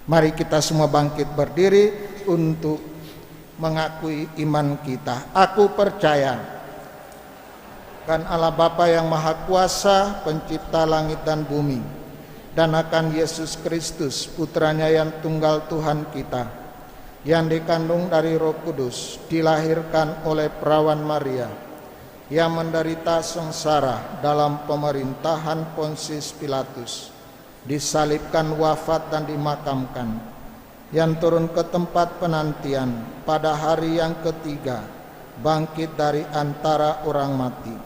Mari kita semua bangkit berdiri untuk mengakui iman kita. Aku percaya akan Allah Bapa yang Maha Kuasa, pencipta langit dan bumi, dan akan Yesus Kristus, putranya yang tunggal Tuhan kita, yang dikandung dari Roh Kudus, dilahirkan oleh perawan Maria, yang menderita sengsara dalam pemerintahan Pontius Pilatus, disalibkan, wafat dan dimakamkan, yang turun ke tempat penantian, pada hari yang ketiga bangkit dari antara orang mati,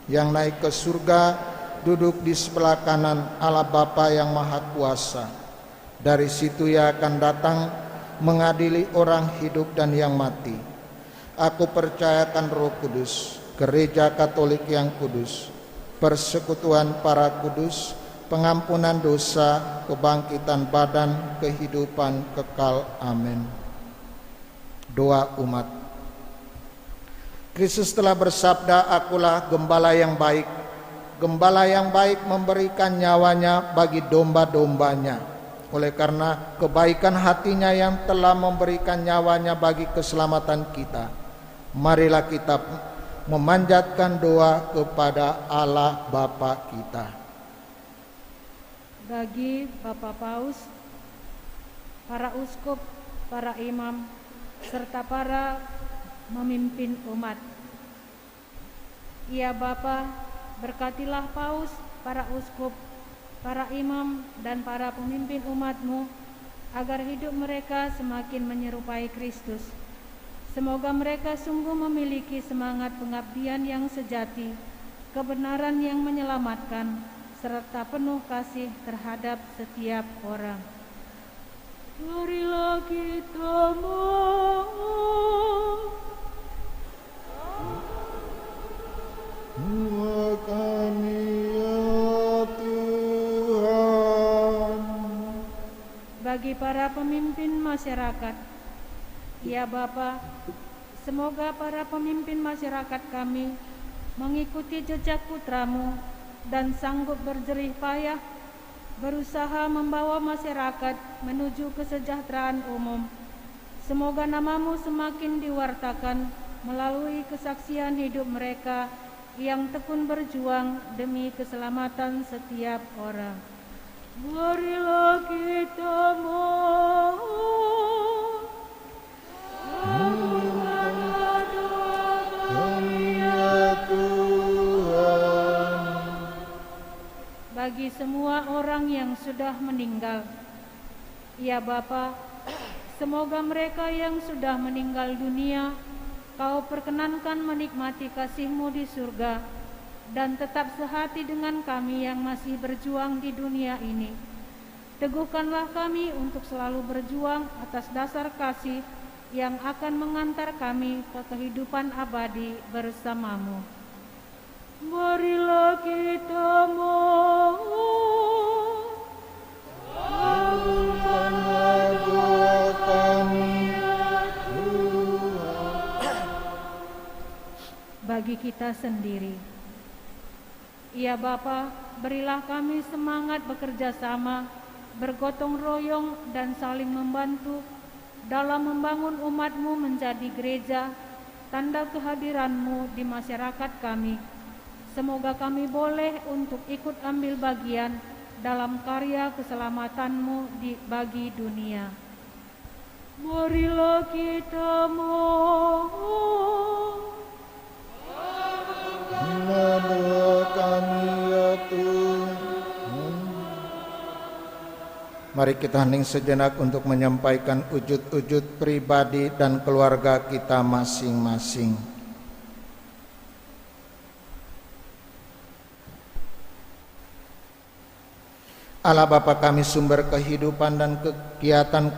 yang naik ke surga, duduk di sebelah kanan Allah Bapa yang Maha Kuasa. Dari situ Ia akan datang mengadili orang hidup dan yang mati. Aku percayakan Roh Kudus, Gereja Katolik yang kudus, persekutuan para kudus, pengampunan dosa, kebangkitan badan, kehidupan kekal. Amin. Doa umat. Kristus telah bersabda, akulah gembala yang baik. Gembala yang baik memberikan nyawanya bagi domba-dombanya. Oleh karena kebaikan hatinya yang telah memberikan nyawanya bagi keselamatan kita, marilah kita memanjatkan doa kepada Allah Bapa kita. Bagi Bapak Paus, para uskup, para imam, serta para memimpin umat. Ya Bapa, berkatilah Paus, para uskup, para imam, dan para pemimpin umat-Mu, agar hidup mereka semakin menyerupai Kristus. Semoga mereka sungguh memiliki semangat pengabdian yang sejati, kebenaran yang menyelamatkan, serta penuh kasih terhadap setiap orang. Marilah kita Doa kami ya Tuhan. Bagi para pemimpin masyarakat, ya Bapa, semoga para pemimpin masyarakat kami mengikuti jejak putra-Mu dan sanggup berjerih payah berusaha membawa masyarakat menuju kesejahteraan umum. Semoga namamu semakin diwartakan melalui kesaksian hidup mereka yang tekun berjuang demi keselamatan setiap orang. Marilah kita mohon. Bagi semua orang yang sudah meninggal, ya Bapa, semoga mereka yang sudah meninggal dunia Kau perkenankan menikmati kasih-Mu di surga dan tetap sehati dengan kami yang masih berjuang di dunia ini. Teguhkanlah kami untuk selalu berjuang atas dasar kasih yang akan mengantar kami ke kehidupan abadi bersama-Mu. Marilah kita mohon. Kabulkanlah doa kami, bagi kita sendiri. Ya Bapa, berilah kami semangat bekerja sama, bergotong royong dan saling membantu dalam membangun umat-Mu menjadi gereja, tanda kehadiran-Mu di masyarakat kami. Semoga kami boleh untuk ikut ambil bagian dalam karya keselamatan-Mu bagi dunia. Marilah kita mohon. doa kami ya Tuhan. Mari kita hening sejenak untuk menyampaikan ujud-ujud pribadi dan keluarga kita masing-masing. Allah Bapa kami, sumber kehidupan dan kegiatan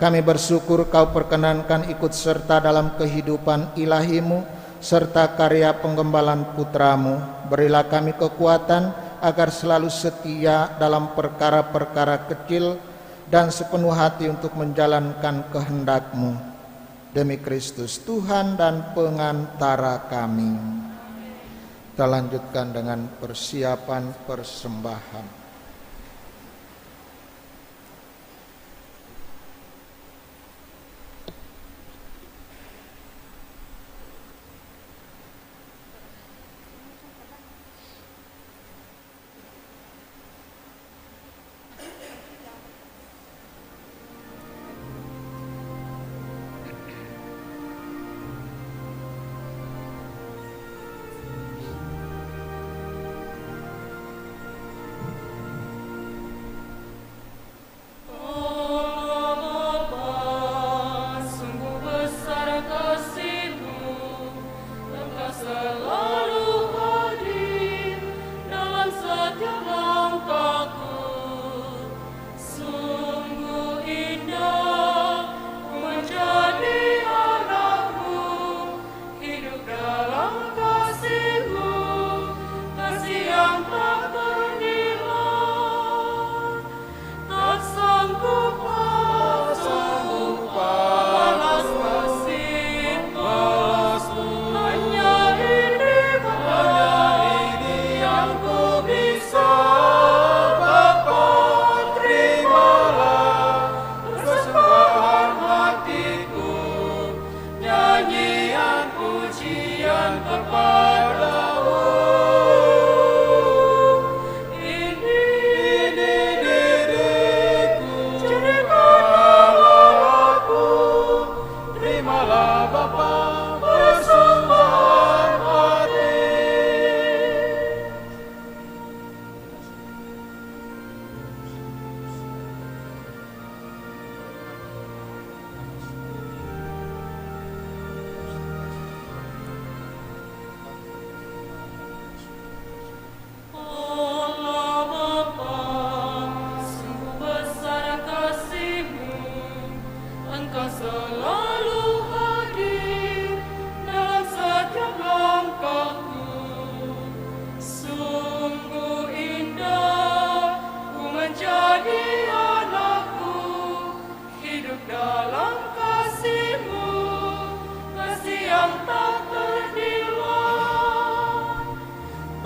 kami bersyukur Kau perkenankan ikut serta dalam kehidupan ilahi-Mu serta karya penggembalaan putra-Mu. Berilah kami kekuatan agar selalu setia dalam perkara-perkara kecil dan sepenuh hati untuk menjalankan kehendak-Mu. Demi Kristus Tuhan dan pengantara kami. Kita lanjutkan dengan persiapan persembahan.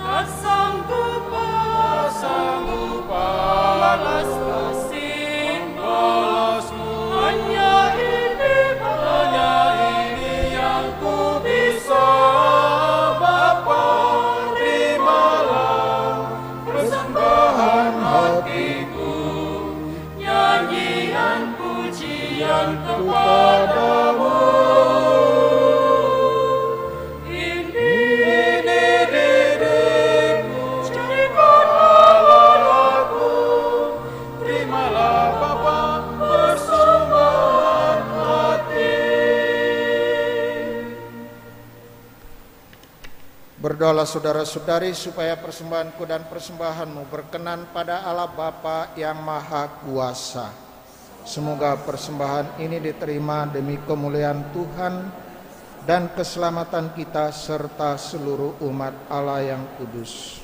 Tak sanggup pujian kepadamu. Berdoalah saudara-saudari supaya persembahanku dan persembahanmu berkenan pada Allah Bapa yang Maha Kuasa. Semoga persembahan ini diterima demi kemuliaan Tuhan dan keselamatan kita serta seluruh umat Allah yang kudus.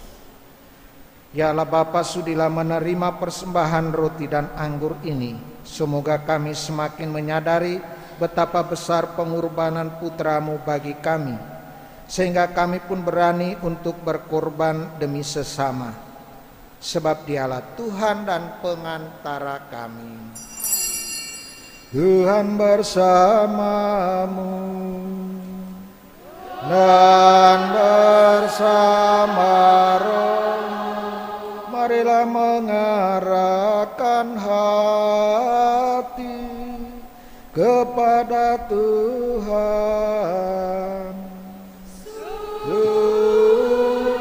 Ya Allah Bapa, sudilah menerima persembahan roti dan anggur ini. Semoga kami semakin menyadari betapa besar pengorbanan putra-Mu bagi kami, sehingga kami pun berani untuk berkorban demi sesama, sebab Dialah Tuhan dan pengantara kami. Tuhan bersamamu dan bersama rohmu, marilah mengarahkan hati kepada Tuhan.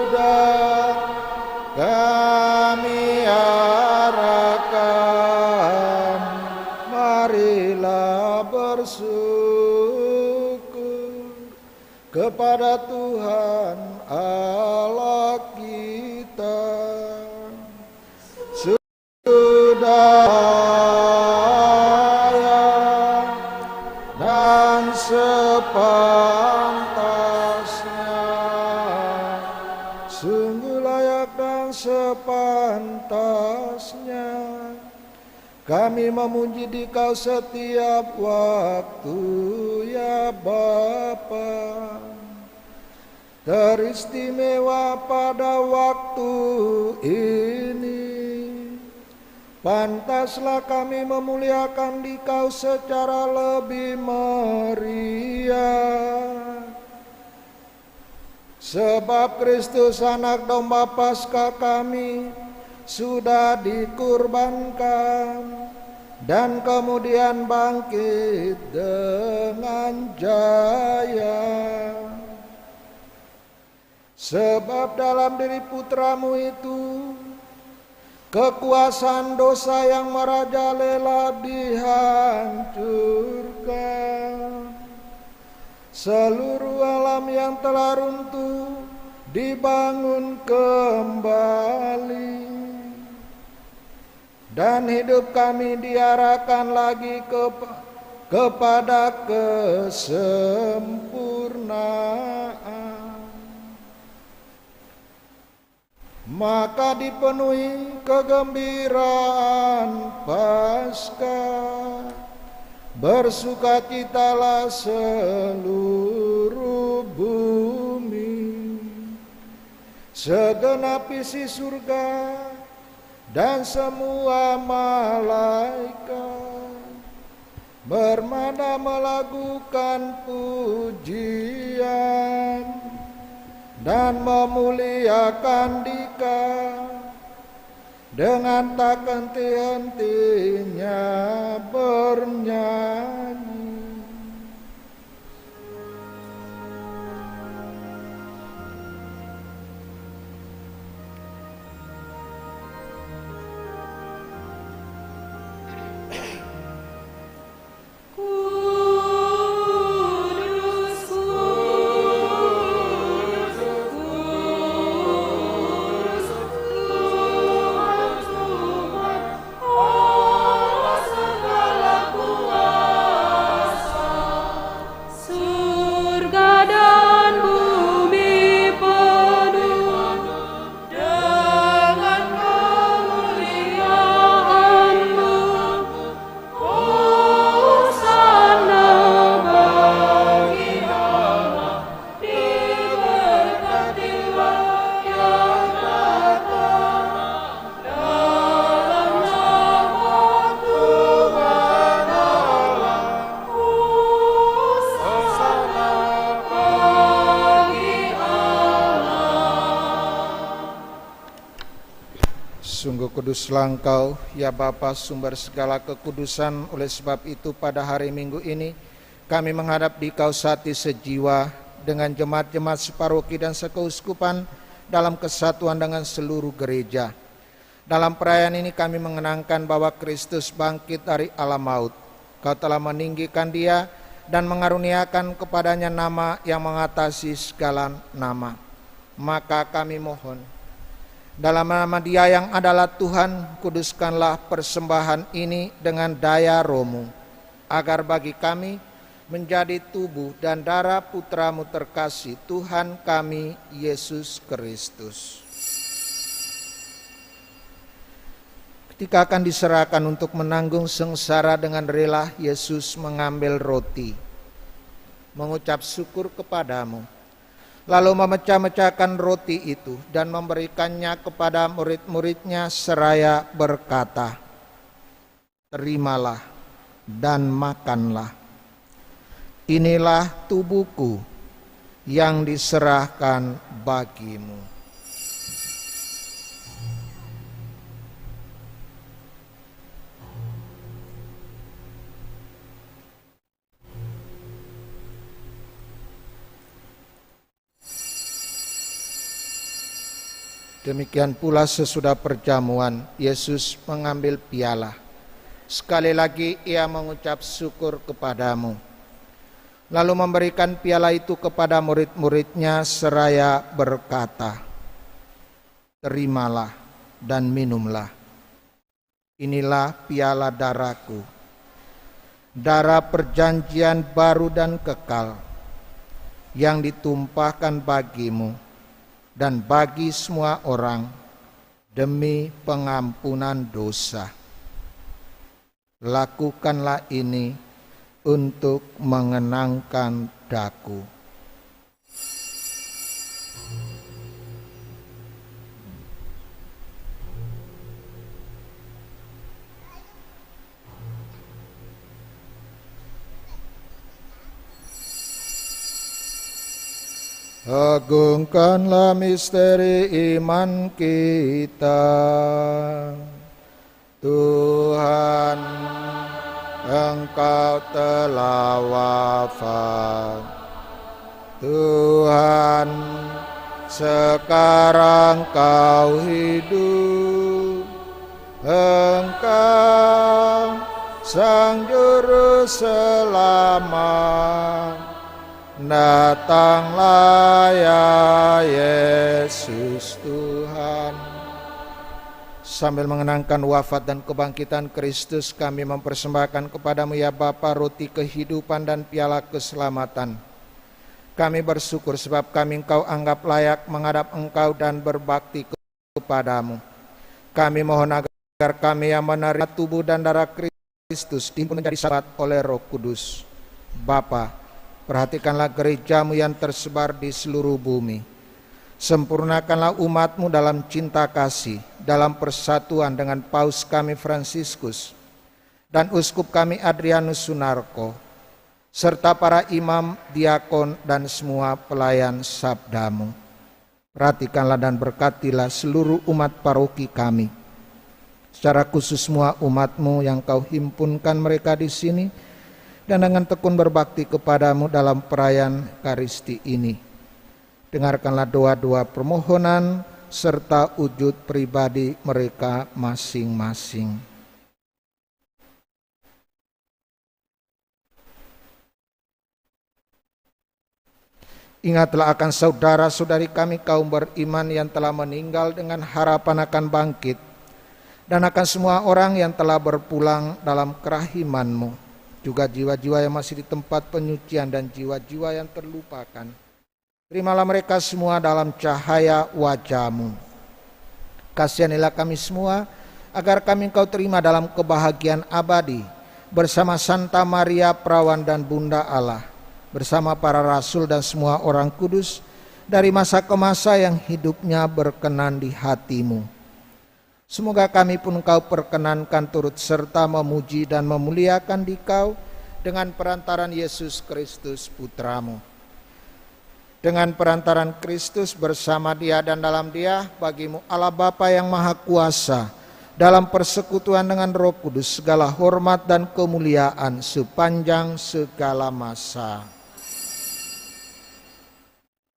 Sudah kami arahkan, marilah bersyukur kepada Tuhan Allah kita. Sudah dan sepantasnya, sungguh layak dan sepantasnya kami memuji Dikau setiap waktu, ya Bapa. Teristimewa pada waktu ini, pantaslah kami memuliakan Dikau secara lebih meriah. Sebab Kristus anak domba Paskah kami sudah dikurbankan dan kemudian bangkit dengan jaya. Sebab dalam diri putra-Mu itu kekuasaan dosa yang merajalela dihancurkan. Seluruh alam yang telah runtuh dibangun kembali, dan hidup kami diarahkan lagi kepada kesempurnaan. Maka dipenuhi kegembiraan Paskah, bersukacitalah seluruh bumi, segenap isi surga dan semua malaikat bermana melakukan pujian dan memuliakan Dikau dengan tak henti-hentinya bernyanyi. Allah segala kuasa. kuduslah Engkau, ya Bapa, sumber segala kekudusan. Oleh sebab itu pada hari Minggu ini kami menghadap di Kau sehati sejiwa dengan jemaat-jemaat separoki dan sekeuskupan dalam kesatuan dengan seluruh gereja. Dalam perayaan ini kami mengenangkan bahwa Kristus bangkit dari alam maut. Kau telah meninggikan Dia dan mengaruniakan kepadanya nama yang mengatasi segala nama. Maka kami mohon, dalam nama Dia yang adalah Tuhan, kuduskanlah persembahan ini dengan daya Roh-Mu, agar bagi kami menjadi tubuh dan darah Putra-Mu terkasih, Tuhan kami Yesus Kristus. Ketika akan diserahkan untuk menanggung sengsara dengan rela, Yesus mengambil roti, mengucap syukur kepadamu, lalu memecah-mecahkan roti itu dan memberikannya kepada murid-muridnya seraya berkata, "Terimalah dan makanlah. Inilah tubuhku yang diserahkan bagimu." Demikian pula sesudah perjamuan, Yesus mengambil piala. Sekali lagi Ia mengucap syukur kepadamu, lalu memberikan piala itu kepada murid-muridnya seraya berkata, "Terimalah dan minumlah. Inilah piala darahku, darah perjanjian baru dan kekal, yang ditumpahkan bagimu dan bagi semua orang demi pengampunan dosa. Lakukanlah ini untuk mengenangkan daku." Agungkanlah misteri iman kita. Tuhan, Engkau telah wafat. Tuhan, sekarang Kau hidup. Engkau Sang Juru Selamat. Datanglah ya Yesus Tuhan. Sambil mengenangkan wafat dan kebangkitan Kristus, kami mempersembahkan kepadamu ya Bapa roti kehidupan dan piala keselamatan. Kami bersyukur sebab kami Engkau anggap layak menghadap Engkau dan berbakti kepadamu. Kami mohon agar kami yang menerima tubuh dan darah Kristus dihimpun menjadi satu oleh Roh Kudus. Bapa, perhatikanlah gerejamu yang tersebar di seluruh bumi. Sempurnakanlah umatmu dalam cinta kasih, dalam persatuan dengan Paus kami Fransiskus dan Uskup kami Adrianus Sunarko, serta para imam, diakon, dan semua pelayan sabdamu. Perhatikanlah dan berkatilah seluruh umat paroki kami, secara khusus semua umatmu yang Kau himpunkan mereka di sini, dan dengan tekun berbakti kepadamu dalam perayaan Ekaristi ini. Dengarkanlah doa-doa permohonan serta wujud pribadi mereka masing-masing. Ingatlah akan saudara-saudari kami kaum beriman yang telah meninggal dengan harapan akan bangkit, dan akan semua orang yang telah berpulang dalam kerahiman-Mu, juga jiwa-jiwa yang masih di tempat penyucian dan jiwa-jiwa yang terlupakan. Terimalah mereka semua dalam cahaya wajah-Mu. Kasihanilah kami semua, agar kami Engkau terima dalam kebahagiaan abadi, bersama Santa Maria Perawan dan Bunda Allah, bersama para rasul dan semua orang kudus, dari masa ke masa yang hidupnya berkenan di hati-Mu. Semoga kami pun Engkau perkenankan turut serta memuji dan memuliakan Dikau dengan perantaran Yesus Kristus Putra-Mu. Dengan perantaran Kristus bersama Dia dan dalam Dia, bagi-Mu Allah Bapa yang Maha Kuasa, dalam persekutuan dengan Roh Kudus, segala hormat dan kemuliaan sepanjang segala masa.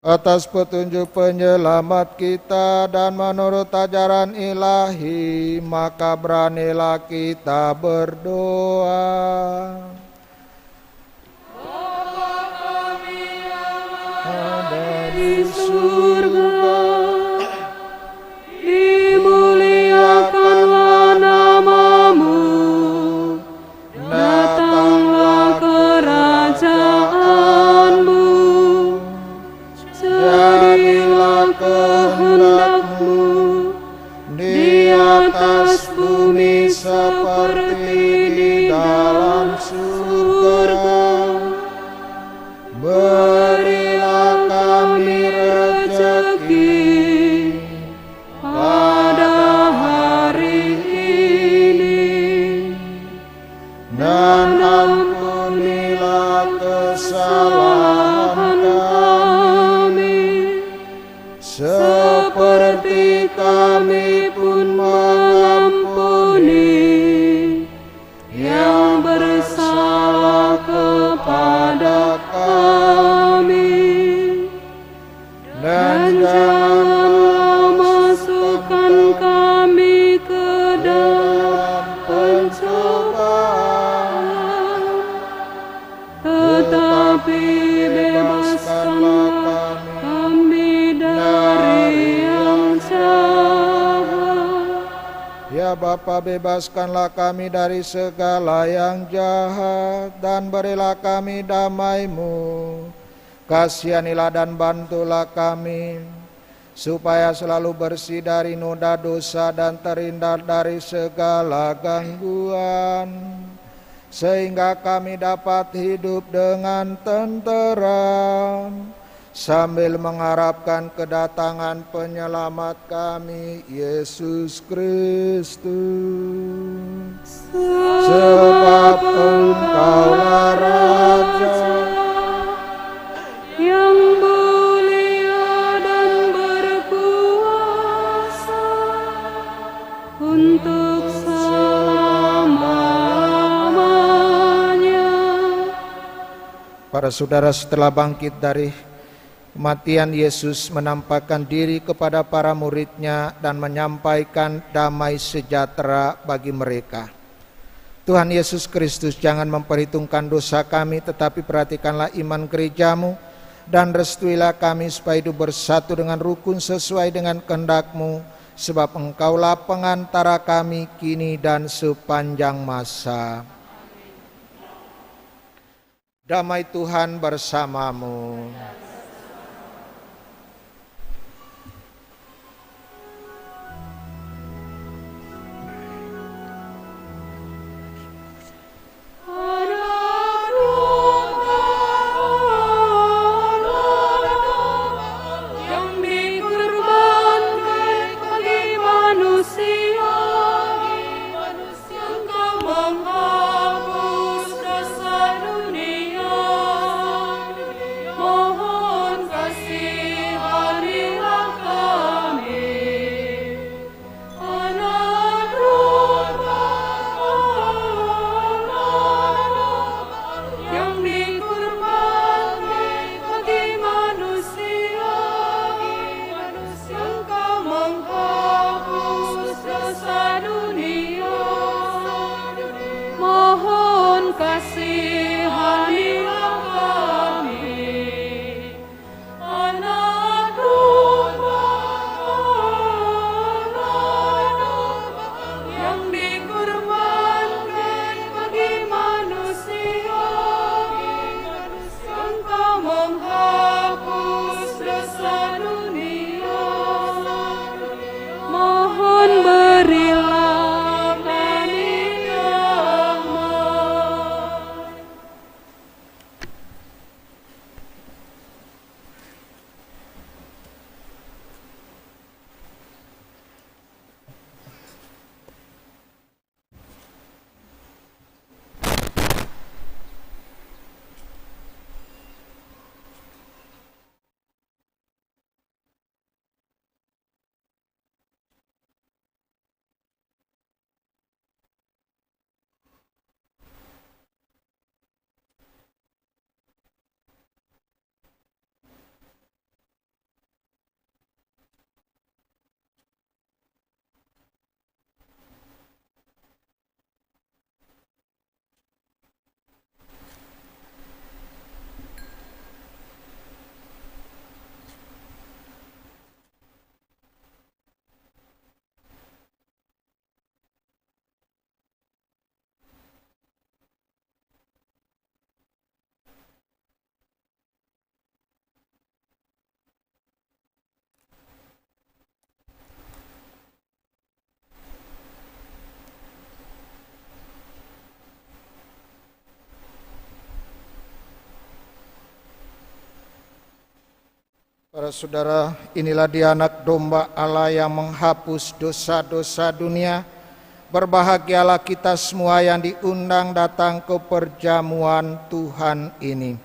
Atas petunjuk penyelamat kita dan menurut ajaran ilahi, maka beranilah kita berdoa. Bapa kami yang ada di surga, dimuliakanlah namamu, datanglah kerajaanmu, jadilah kehendakmu di atas bumi seperti di dalam surga. Berilah kami rezeki pada hari ini, dan ampunilah kesalahan kami, seperti kami pun mengampuni yang bersalah kepada kami, dan janganlah masukkan kami ke dalam pencobaan, tetapi bebaskanlah kami dari yang jahat. Ya Bapa, bebaskanlah kami dari segala yang jahat, dan berilah kami damai-Mu. Kasihanilah dan bantulah kami, supaya selalu bersih dari noda dosa dan terhindar dari segala gangguan, sehingga kami dapat hidup dengan tenteram, sambil mengharapkan kedatangan penyelamat kami, Yesus Kristus. Sebab Engkaulah Raja yang mulia dan berkuasa untuk selama-lamanya. Para saudara, setelah bangkit dari kematian, Yesus menampakkan diri kepada para murid-Nya dan menyampaikan damai sejahtera bagi mereka. Tuhan Yesus Kristus, jangan memperhitungkan dosa kami, tetapi perhatikanlah iman gereja-Mu, dan restuilah kami supaya hidup bersatu dengan rukun sesuai dengan kehendak-Mu, sebab Engkaulah pengantara kami kini dan sepanjang masa. Damai Tuhan bersamamu. Mohon Para saudara, inilah dia anak domba Allah yang menghapus dosa-dosa dunia. Berbahagialah kita semua yang diundang datang ke perjamuan Tuhan ini.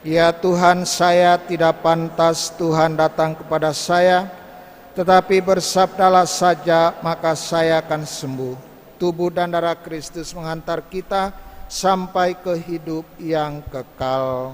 Ya Tuhan, saya tidak pantas Tuhan datang kepada saya, tetapi bersabdalah saja maka saya akan sembuh. Tubuh dan darah Kristus menghantar kita sampai ke hidup yang kekal.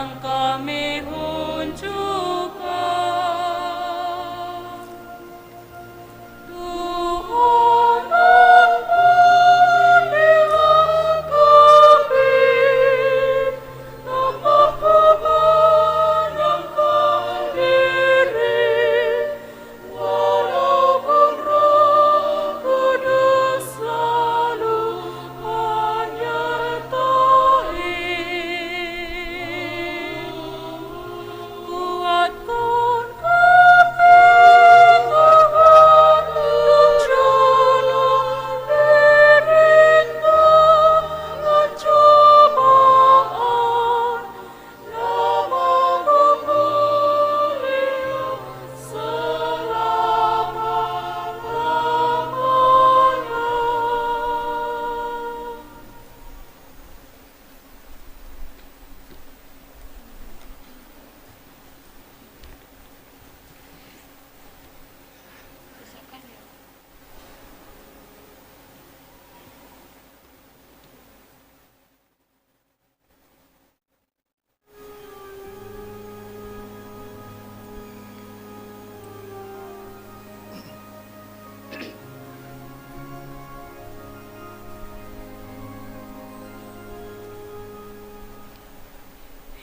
yang kami unjukkan. Tuhan ampunilah kami, tak mampu menyangkal diri, walaupun Roh Kudus selalu menyertai. Kuatkan kami Tuhan, jangan derita pencobaan, nama-Mu mulia selama-lamanya.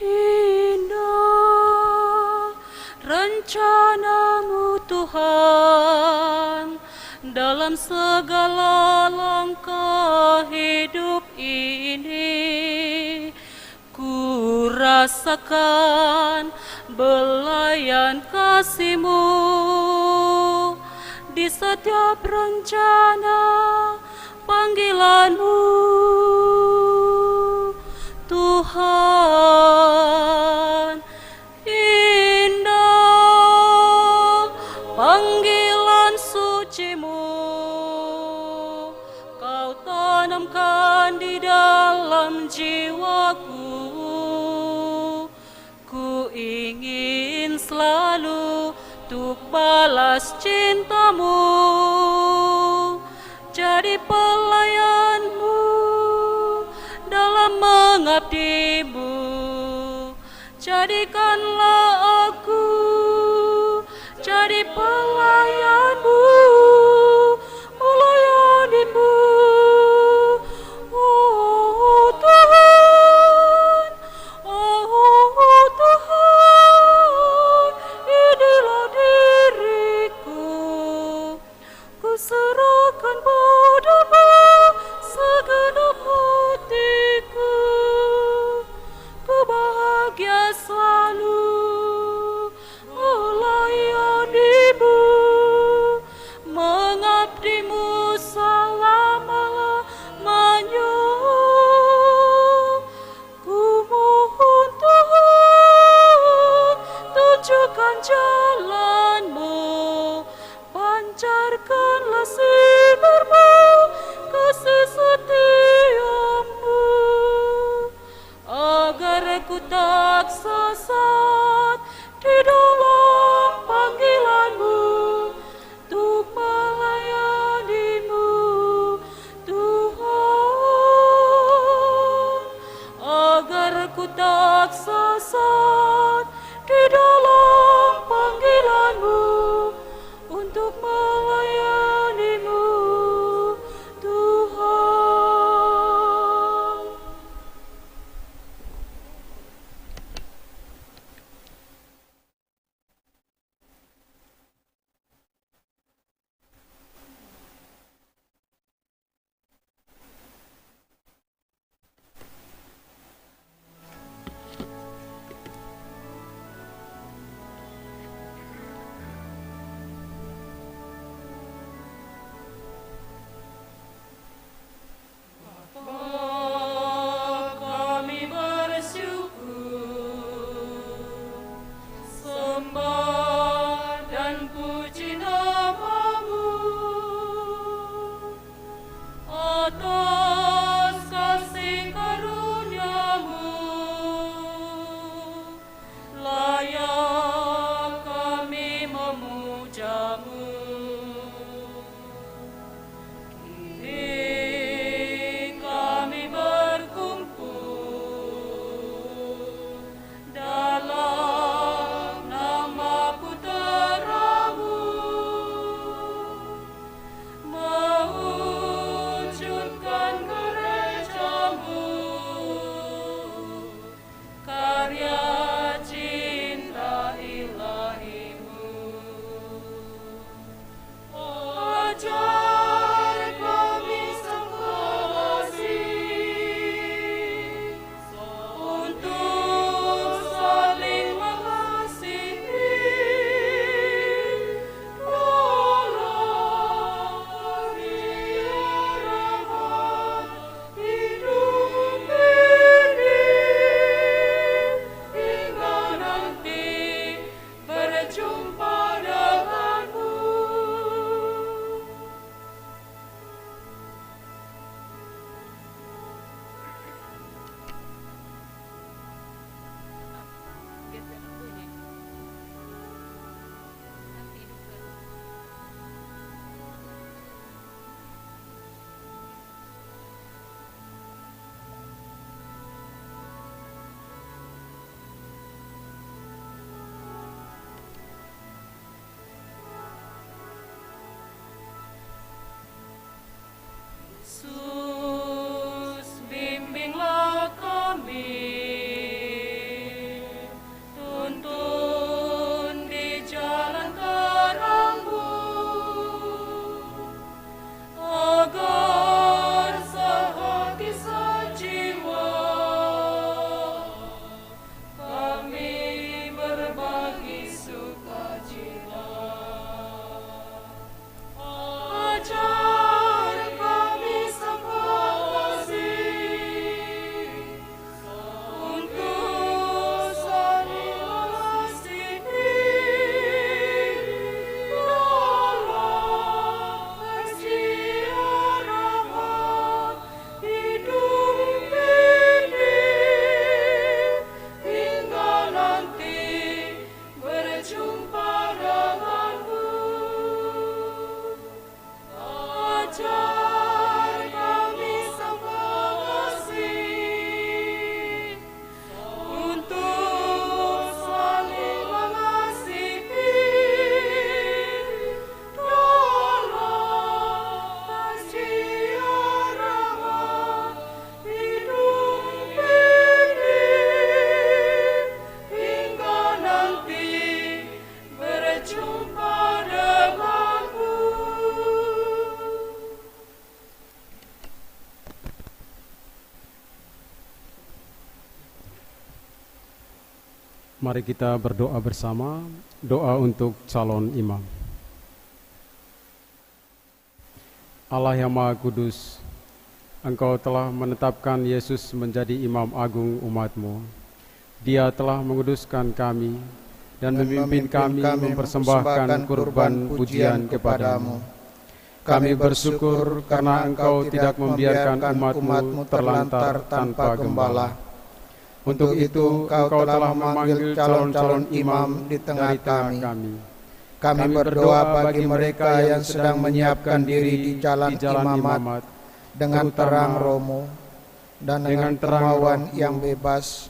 Indah rencana-Mu Tuhan dalam segala langkah hidup ini. Ku rasakan belayan kasih-Mu di setiap rencana panggilan-Mu, Tuhan. Indah panggilan suci-Mu, Kau tanamkan di dalam jiwaku. Ku ingin selalu tuk balas cinta-Mu, jadi pelayan-Mu dalam mengabdi-Mu. Jadikanlah aku jadi pelayan-Mu, melayani-Mu, oh Tuhan, oh Tuhan. Inilah diriku, ku serahkan padamu segenap hatiku. Ku bahagia selalu melayani-Mu, mengabdi-Mu selama-lamanya. Ku mohon Tuhan, tunjukkan jalan-Mu, pancarkanlah sinar-Mu, kasih setia-Mu, agar ku tak sesat di dalam panggilan-Mu, untuk melayani-Mu, Tuhan, agar ku tak sesat di dalam panggilan-Mu, untuk melayani-Mu, Tuhan. Mari kita berdoa bersama, doa untuk calon imam. Allah yang Maha Kudus, Engkau telah menetapkan Yesus menjadi imam agung umat-Mu. Dia telah menguduskan kami dan memimpin kami mempersembahkan kurban pujian kepadamu. Kami bersyukur karena Engkau tidak membiarkan umat-Mu terlantar tanpa gembala. Untuk itu Engkau telah memanggil calon-calon imam di tengah kami. Kami berdoa bagi mereka yang sedang menyiapkan diri di jalan imamat dengan terang Romo dan dengan kemauan yang bebas.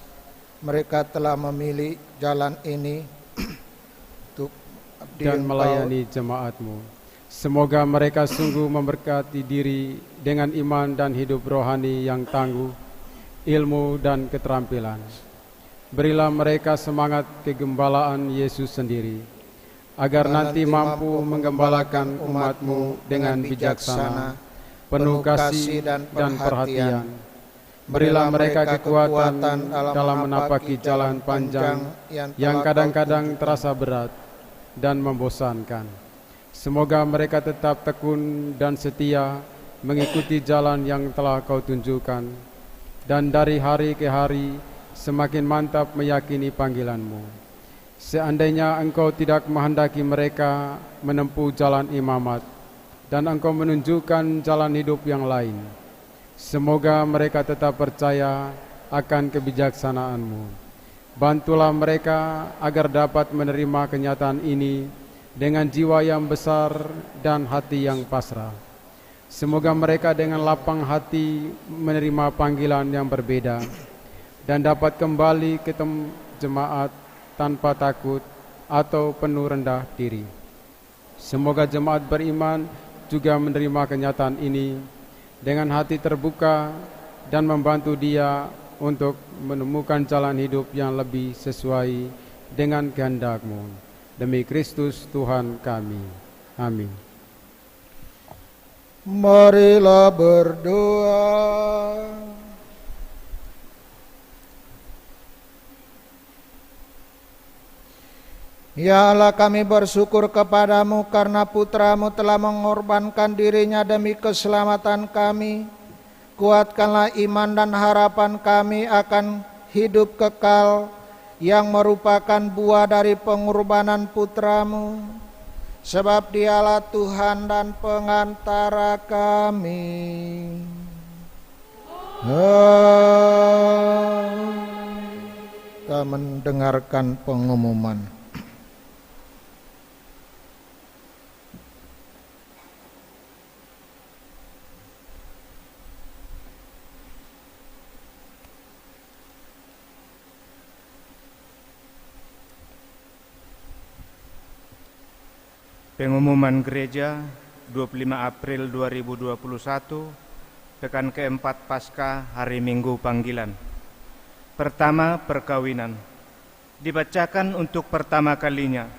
Mereka telah memilih jalan ini untuk dan melayani jemaat-Mu. Semoga mereka sungguh memberkati diri dengan iman dan hidup rohani yang tangguh, ilmu dan keterampilan. Berilah mereka semangat kegembalaan Yesus sendiri, agar nanti mampu menggembalakan umat-Mu dengan bijaksana, penuh kasih dan perhatian. Berilah mereka kekuatan dalam menapaki jalan panjang yang kadang-kadang terasa berat dan membosankan. Semoga mereka tetap tekun dan setia mengikuti jalan yang telah Kau tunjukkan, dan dari hari ke hari semakin mantap meyakini panggilan-Mu. Seandainya Engkau tidak menghendaki mereka menempuh jalan imamat, dan Engkau menunjukkan jalan hidup yang lain, semoga mereka tetap percaya akan kebijaksanaan-Mu. Bantulah mereka agar dapat menerima kenyataan ini dengan jiwa yang besar dan hati yang pasrah. Semoga mereka dengan lapang hati menerima panggilan yang berbeda dan dapat kembali ke jemaat tanpa takut atau penuh rendah diri. Semoga jemaat beriman juga menerima kenyataan ini dengan hati terbuka dan membantu dia untuk menemukan jalan hidup yang lebih sesuai dengan kehendak-Mu. Demi Kristus Tuhan kami. Amin. Marilah berdoa. Ya Allah, kami bersyukur kepadamu karena putra-Mu telah mengorbankan dirinya demi keselamatan kami. Kuatkanlah iman dan harapan kami akan hidup kekal yang merupakan buah dari pengorbanan putra-Mu. Sebab Dialah Tuhan dan pengantara kami. Kita mendengarkan pengumuman. Pengumuman Gereja 25 April 2021, pekan keempat Paskah, hari Minggu Panggilan. Pertama, perkawinan. Dibacakan untuk pertama kalinya.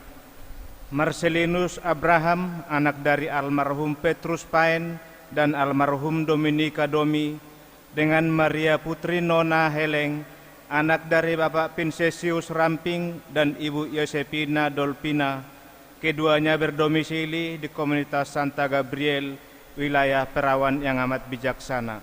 Marcelinus Abraham, anak dari almarhum Petrus Paen dan almarhum Dominika Domi, dengan Maria Putri Nona Heleng, anak dari Bapak Pinsesius Ramping dan Ibu Yosepina Dolpina. Keduanya berdomisili di komunitas Santa Gabriel, wilayah Perawan yang amat bijaksana.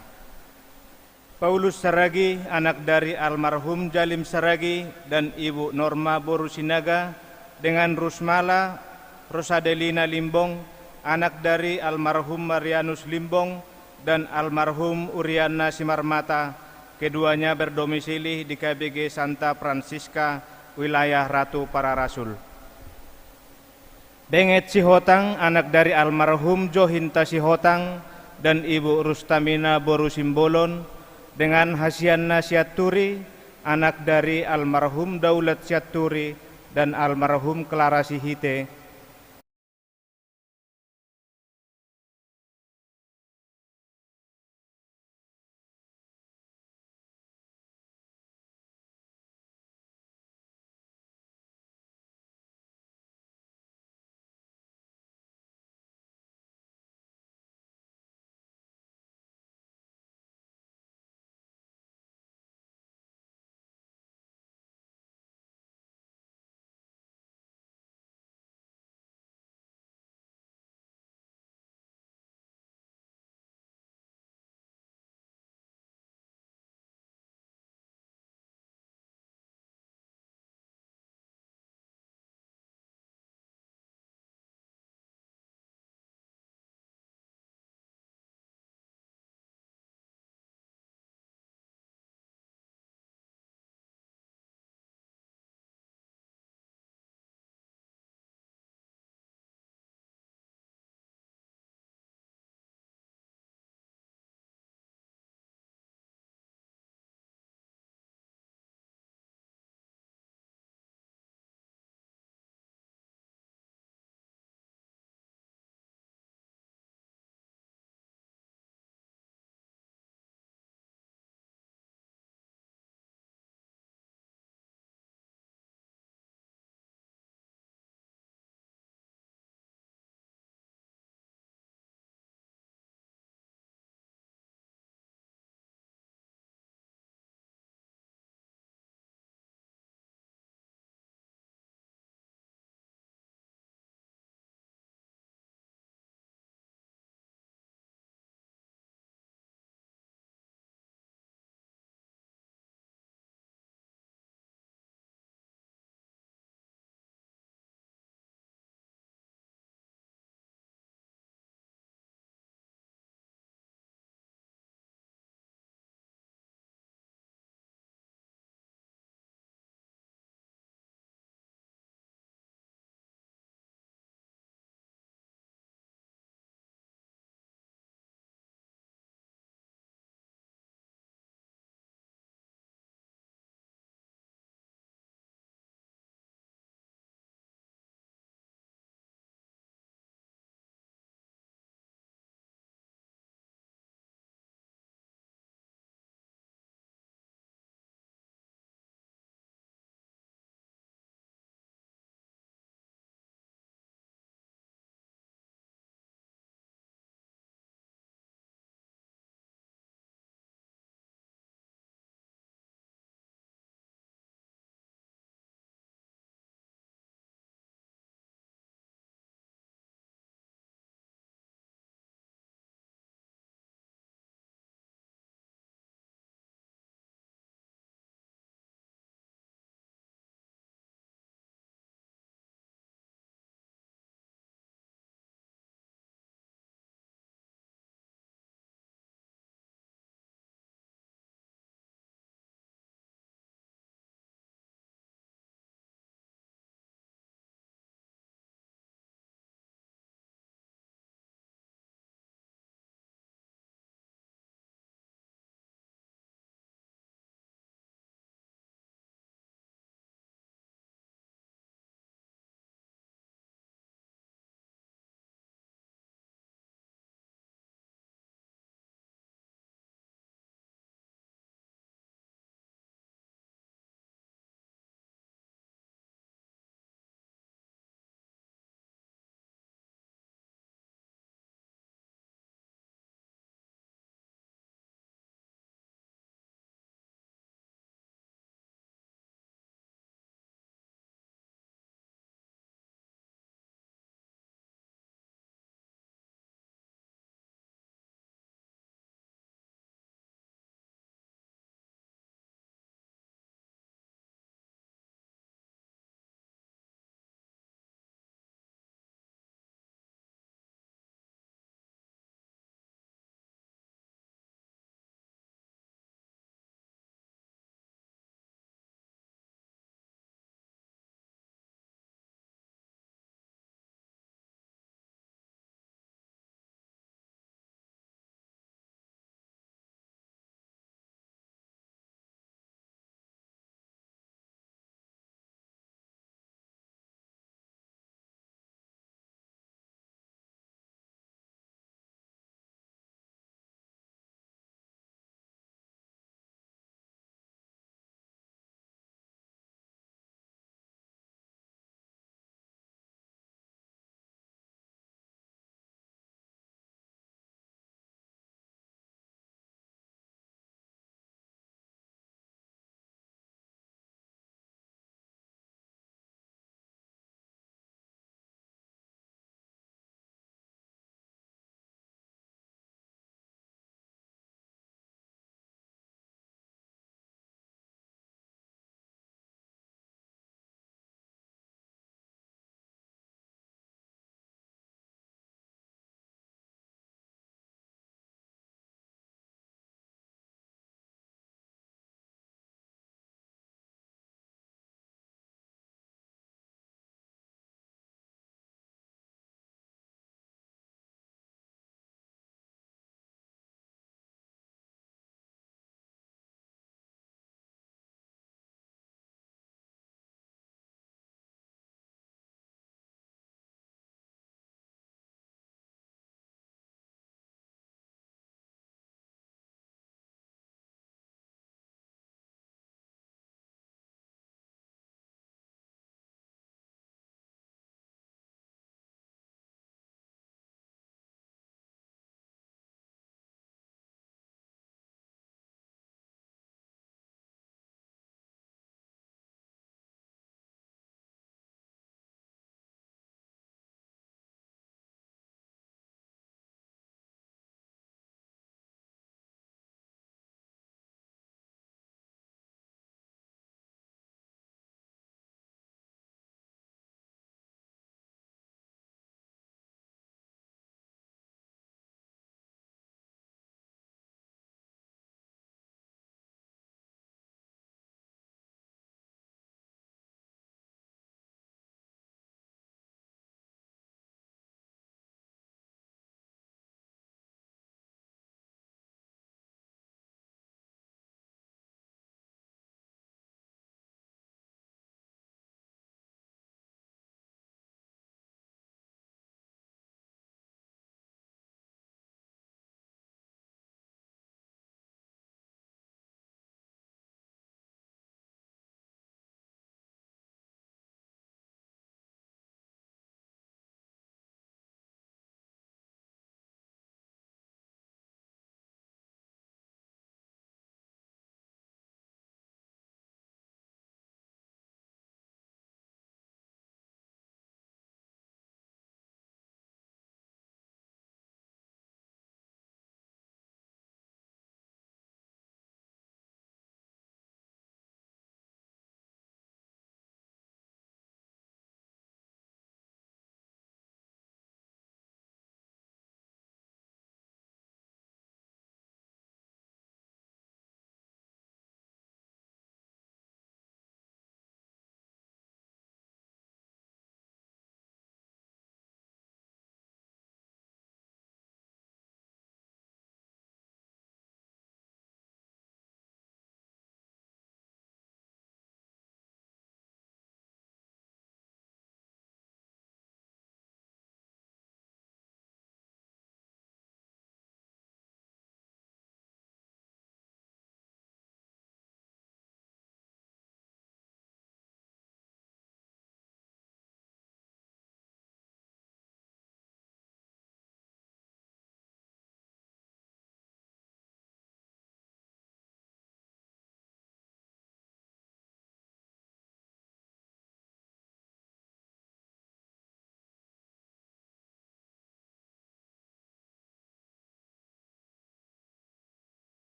Paulus Saragi, anak dari almarhum Jalim Saragi dan Ibu Norma Borusinaga, dengan Rusmala Rosadelina Limbong, anak dari almarhum Marianus Limbong dan almarhum Uriana Simarmata. Keduanya berdomisili di KBG Santa Francisca, wilayah Ratu Para Rasul. Benget Sihotang, anak dari almarhum Johinta Sihotang dan Ibu Rustamina Borusimbolon, dengan Hasiana Siaturi, anak dari almarhum Daulat Siaturi dan almarhum Clara Sihite,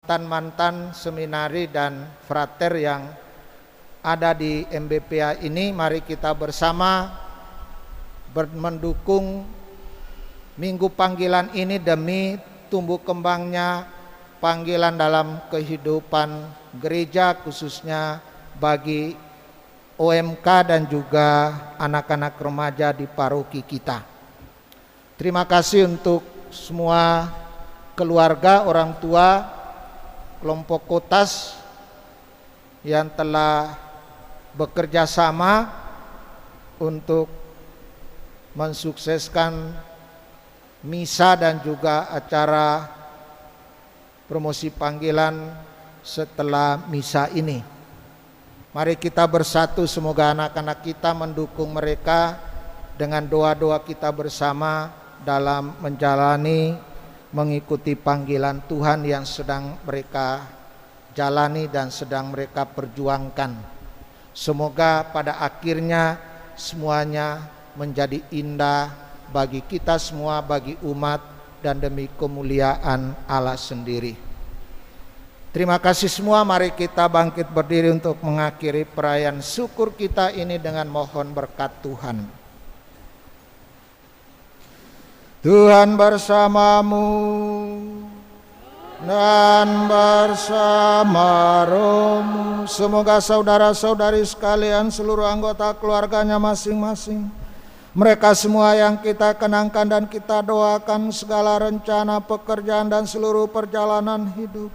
mantan seminari dan frater yang ada di MBPA ini, mari kita bersama mendukung Minggu Panggilan ini demi tumbuh kembangnya panggilan dalam kehidupan gereja, khususnya bagi OMK dan juga anak-anak remaja di paroki kita. Terima kasih untuk semua keluarga, orang tua, kelompok Kotas yang telah bekerja sama untuk mensukseskan misa dan juga acara promosi panggilan setelah misa ini. Mari kita bersatu, semoga anak-anak kita mendukung mereka dengan doa-doa kita bersama dalam menjalani, mengikuti panggilan Tuhan yang sedang mereka jalani dan sedang mereka perjuangkan. Semoga pada akhirnya semuanya menjadi indah bagi kita semua, bagi umat, dan demi kemuliaan Allah sendiri. Terima kasih semua, mari kita bangkit berdiri untuk mengakhiri perayaan syukur kita ini dengan mohon berkat Tuhan. Tuhan bersamamu dan bersama rohmu. Semoga saudara-saudari sekalian, seluruh anggota keluarganya masing-masing, mereka semua yang kita kenangkan dan kita doakan, segala rencana pekerjaan dan seluruh perjalanan hidup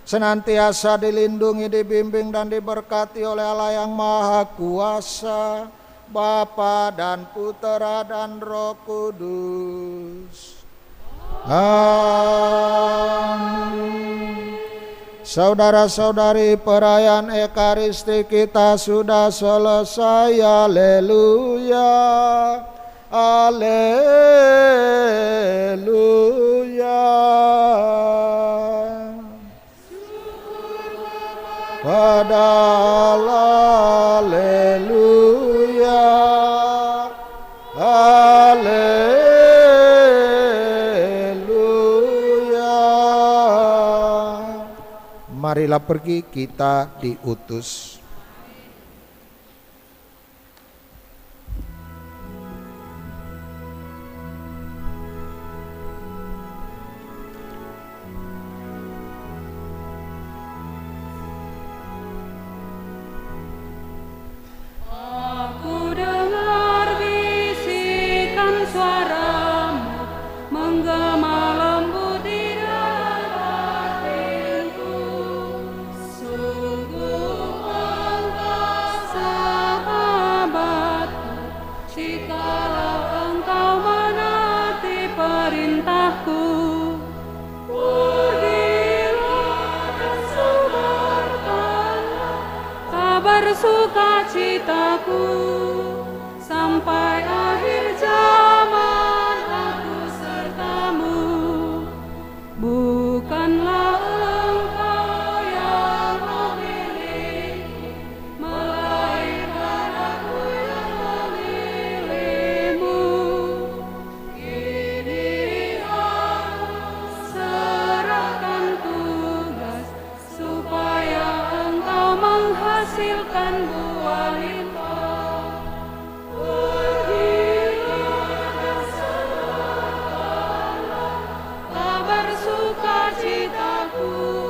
senantiasa dilindungi, dibimbing dan diberkati oleh Allah yang Maha Kuasa, Bapa dan Putera dan Roh Kudus. Amin. Saudara-saudari, perayaan Ekaristi kita sudah selesai. Haleluya, haleluya. Pada Allah, haleluya, haleluya. Marilah pergi, kita diutus. Aku dengar bisikan suaramu menggema lembut di dalam batinku. Sungguh engkau sahabatku, jikalau engkau menaati perintahku. Pergilah dan sebarkanlah kabar sukacitaku, sampai akhir zaman aku sertamu. Bukanlah engkau yang memilihku, melainkan aku yang memilihmu. Kini aku serahkan tugas supaya engkau menghasilkan buah limpah. Pergilah dan sebarkanlah kabar sukacitaku.